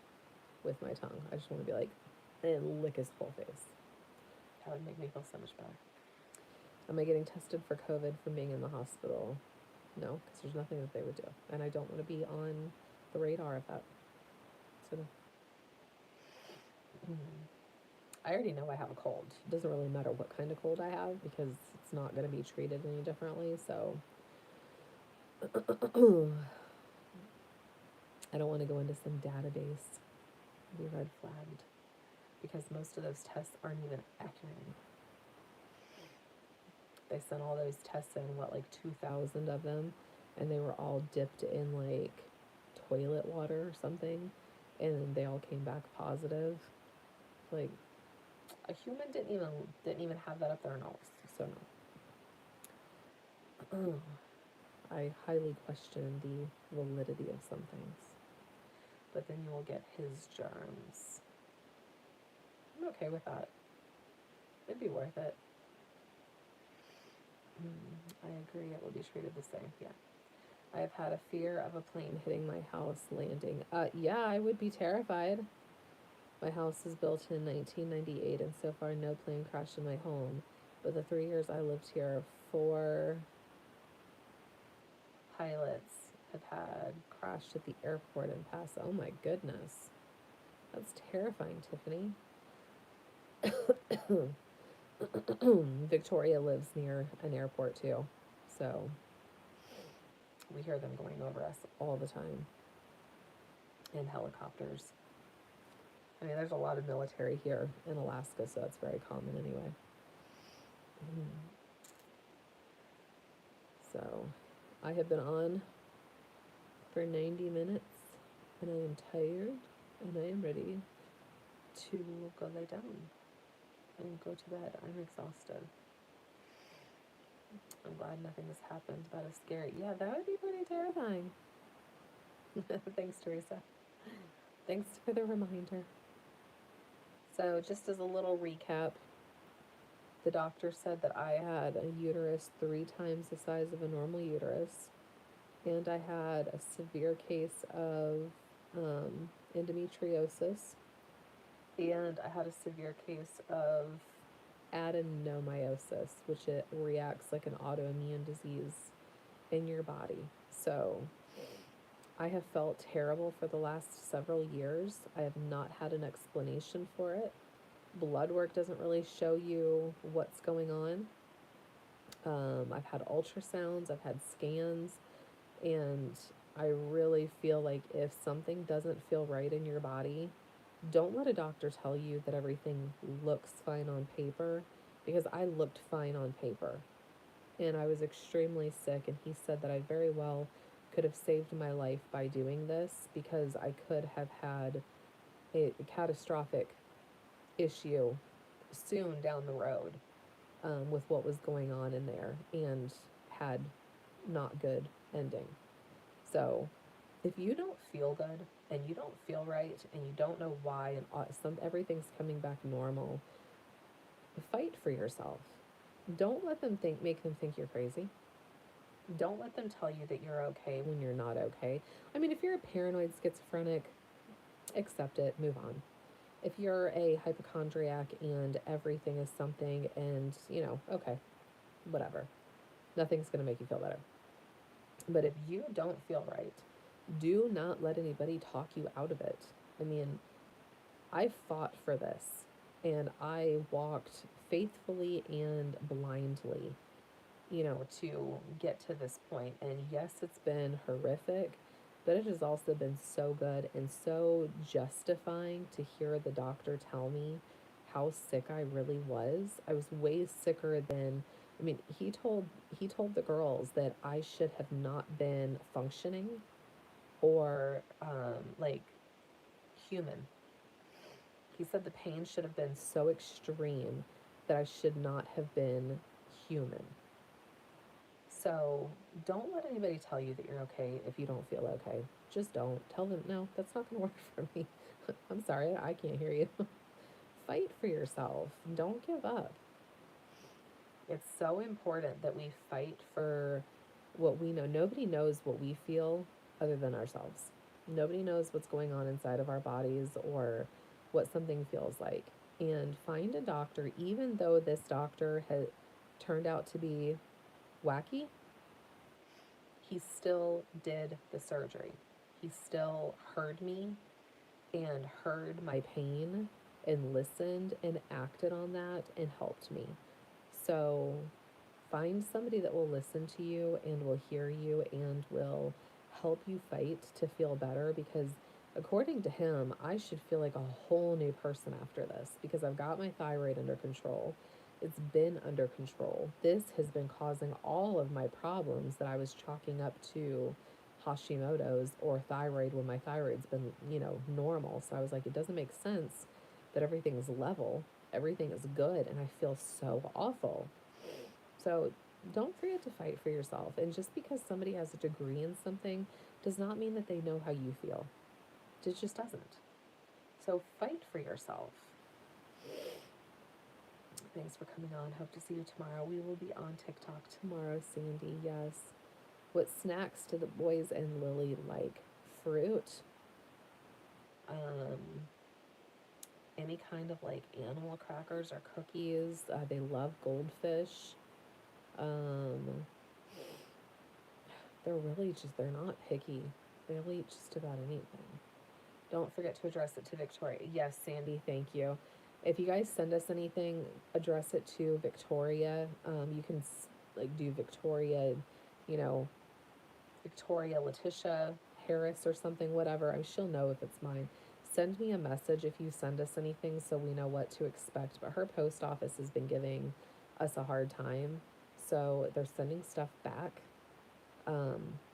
with my tongue. I just want to be like, and lick his whole face. That would make me feel so much better. Am I getting tested for COVID from being in the hospital? No, because there's nothing that they would do. And I don't want to be on the radar of that. So no. I already know I have a cold. It doesn't really matter what kind of cold I have because it's not going to be treated any differently. So I don't want to go into some database and be red flagged because most of those tests aren't even accurate. They sent all those tests in, like 2,000 of them, and they were all dipped in like toilet water or something, and they all came back positive. Like, a human didn't even have that up their nose. So no. I highly question the validity of some things. But then you will get his germs. I'm okay with that. It'd be worth it. I agree, it will be treated the same. Yeah. I have had a fear of a plane hitting my house landing. Yeah, I would be terrified. My house is built in 1998, and so far no plane crashed in my home. But the 3 years I lived here, 4 pilots have had crashed at the airport in Paso. Oh my goodness. That's terrifying, Tiffany. Victoria lives near an airport too, so we hear them going over us all the time in helicopters. I mean, there's a lot of military here in Alaska, so that's very common anyway. So I have been on for 90 minutes, and I am tired, and I am ready to go lay down and go to bed. I'm exhausted. I'm glad nothing has happened that is scary. Yeah, that would be pretty terrifying. Thanks, Teresa. Thanks for the reminder. So, just as a little recap, the doctor said that I had a uterus 3 times the size of a normal uterus, and I had a severe case of endometriosis, and I had a severe case of adenomyosis, which it reacts like an autoimmune disease in your body. So I have felt terrible for the last several years. I have not had an explanation for it. Blood work doesn't really show you what's going on. I've had ultrasounds, I've had scans, and I really feel like if something doesn't feel right in your body, don't let a doctor tell you that everything looks fine on paper, because I looked fine on paper and I was extremely sick. And he said that I very well could have saved my life by doing this, because I could have had a catastrophic issue soon down the road, with what was going on in there, and had not good ending. So if you don't feel good and you don't feel right and you don't know why, and everything's coming back normal, fight for yourself. Don't let them make them think you're crazy. Don't let them tell you that you're okay when you're not okay. I mean, if you're a paranoid schizophrenic, accept it, move on. If you're a hypochondriac and everything is something, and okay, whatever. Nothing's going to make you feel better. But if you don't feel right, do not let anybody talk you out of it. I mean, I fought for this, and I walked faithfully and blindly, to get to this point. And yes, it's been horrific, but it has also been so good and so justifying to hear the doctor tell me how sick I really was. I was way sicker than, I mean, he told the girls that I should have not been functioning, or like human. He said the pain should have been so extreme that I should not have been human. So don't let anybody tell you that you're okay if you don't feel okay. Just don't. Tell them, no, that's not going to work for me. I'm sorry, I can't hear you. Fight for yourself. Don't give up. It's so important that we fight for what we know. Nobody knows what we feel other than ourselves. Nobody knows what's going on inside of our bodies, or what something feels like. And find a doctor, even though this doctor had turned out to be wacky, he still did the surgery. He still heard me and heard my pain and listened and acted on that and helped me. So find somebody that will listen to you and will hear you and will help you fight to feel better, because according to him, I should feel like a whole new person after this, because I've got my thyroid under control. It's been under control. This has been causing all of my problems that I was chalking up to Hashimoto's or thyroid, when my thyroid's been, normal. So I was like, it doesn't make sense that everything's level. Everything is good, and I feel so awful. So don't forget to fight for yourself. And just because somebody has a degree in something does not mean that they know how you feel. It just doesn't. So fight for yourself. Thanks for coming on. Hope to see you tomorrow. We will be on TikTok tomorrow, Sandy. Yes. What snacks do the boys and Lily like? Fruit. Um, any kind of like animal crackers or cookies. They love goldfish. Um, they're not picky. They'll eat just about anything. Don't forget to address it to Victoria. Yes, Sandy, thank you. If you guys send us anything, address it to Victoria. You can like do Victoria, you know, Victoria Letitia Harris or something, whatever. She'll know if it's mine. Send me a message if you send us anything, so we know what to expect. But her post office has been giving us a hard time, so they're sending stuff back,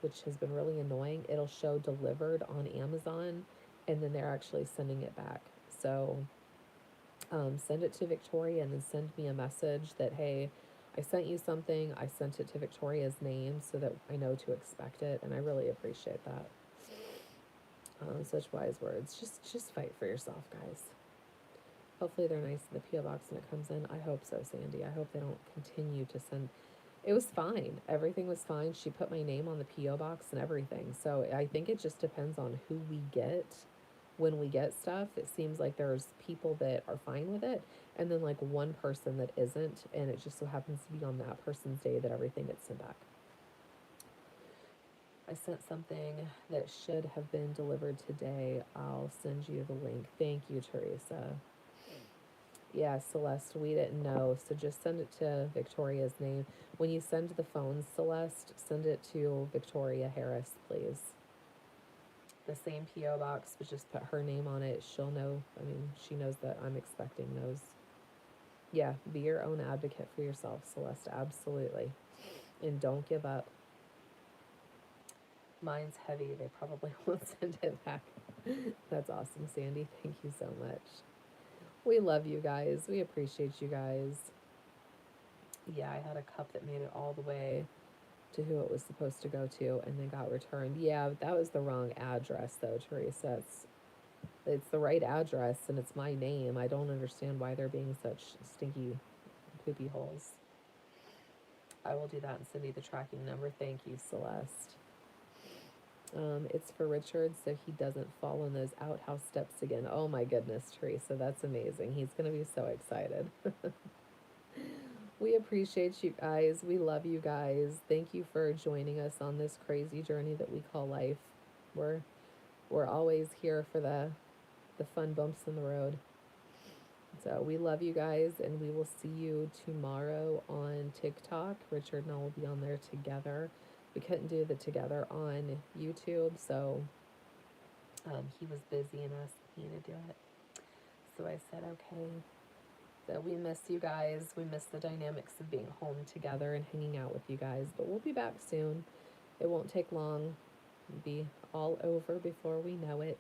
which has been really annoying. It'll show delivered on Amazon, and then they're actually sending it back. So send it to Victoria, and then send me a message that, hey, I sent you something. I sent it to Victoria's name so that I know to expect it, and I really appreciate that. Such wise words. Just fight for yourself, guys. Hopefully they're nice in the P.O. box when it comes in. I hope so, Sandy. I hope they don't continue to send. It was fine. Everything was fine. She put my name on the P.O. box and everything. So I think it just depends on who we get when we get stuff. It seems like there's people that are fine with it, and then like one person that isn't, and it just so happens to be on that person's day that everything gets sent back. I sent something that should have been delivered today. I'll send you the link. Thank you, Teresa. Yeah, Celeste, we didn't know, so just send it to Victoria's name. When you send the phone, Celeste, send it to Victoria Harris, please. The same P.O. box, but just put her name on it. She'll know. I mean, she knows that I'm expecting those. Yeah, be your own advocate for yourself, Celeste. Absolutely. And don't give up. Mine's heavy. They probably won't send it back. That's awesome, Sandy. Thank you so much. We love you guys. We appreciate you guys. Yeah, I had a cup that made it all the way to who it was supposed to go to and then got returned. Yeah, that was the wrong address though, Teresa. It's the right address and it's my name. I don't understand why they're being such stinky poopy holes. I will do that and send you the tracking number. Thank you, Celeste. It's for Richard so he doesn't fall on those outhouse steps again. Oh my goodness, Teresa, that's amazing. He's going to be so excited. We appreciate you guys. We love you guys. Thank you for joining us on this crazy journey that we call life. We're always here for the fun bumps in the road. So we love you guys, and we will see you tomorrow on TikTok. Richard and I will be on there together. We couldn't do the together on YouTube, so he was busy and asked me to do it. So I said, okay. So we miss you guys. We miss the dynamics of being home together and hanging out with you guys. But we'll be back soon. It won't take long. It'll be all over before we know it.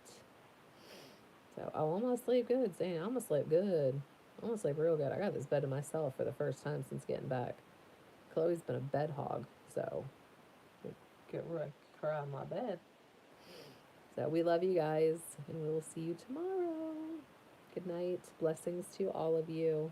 So I'm gonna sleep good, Zane. I'm gonna sleep good. I'm gonna sleep real good. I got this bed to myself for the first time since getting back. Chloe's been a bed hog, so get her out of my bed. So we love you guys, and we will see you tomorrow. Good night. Blessings to all of you.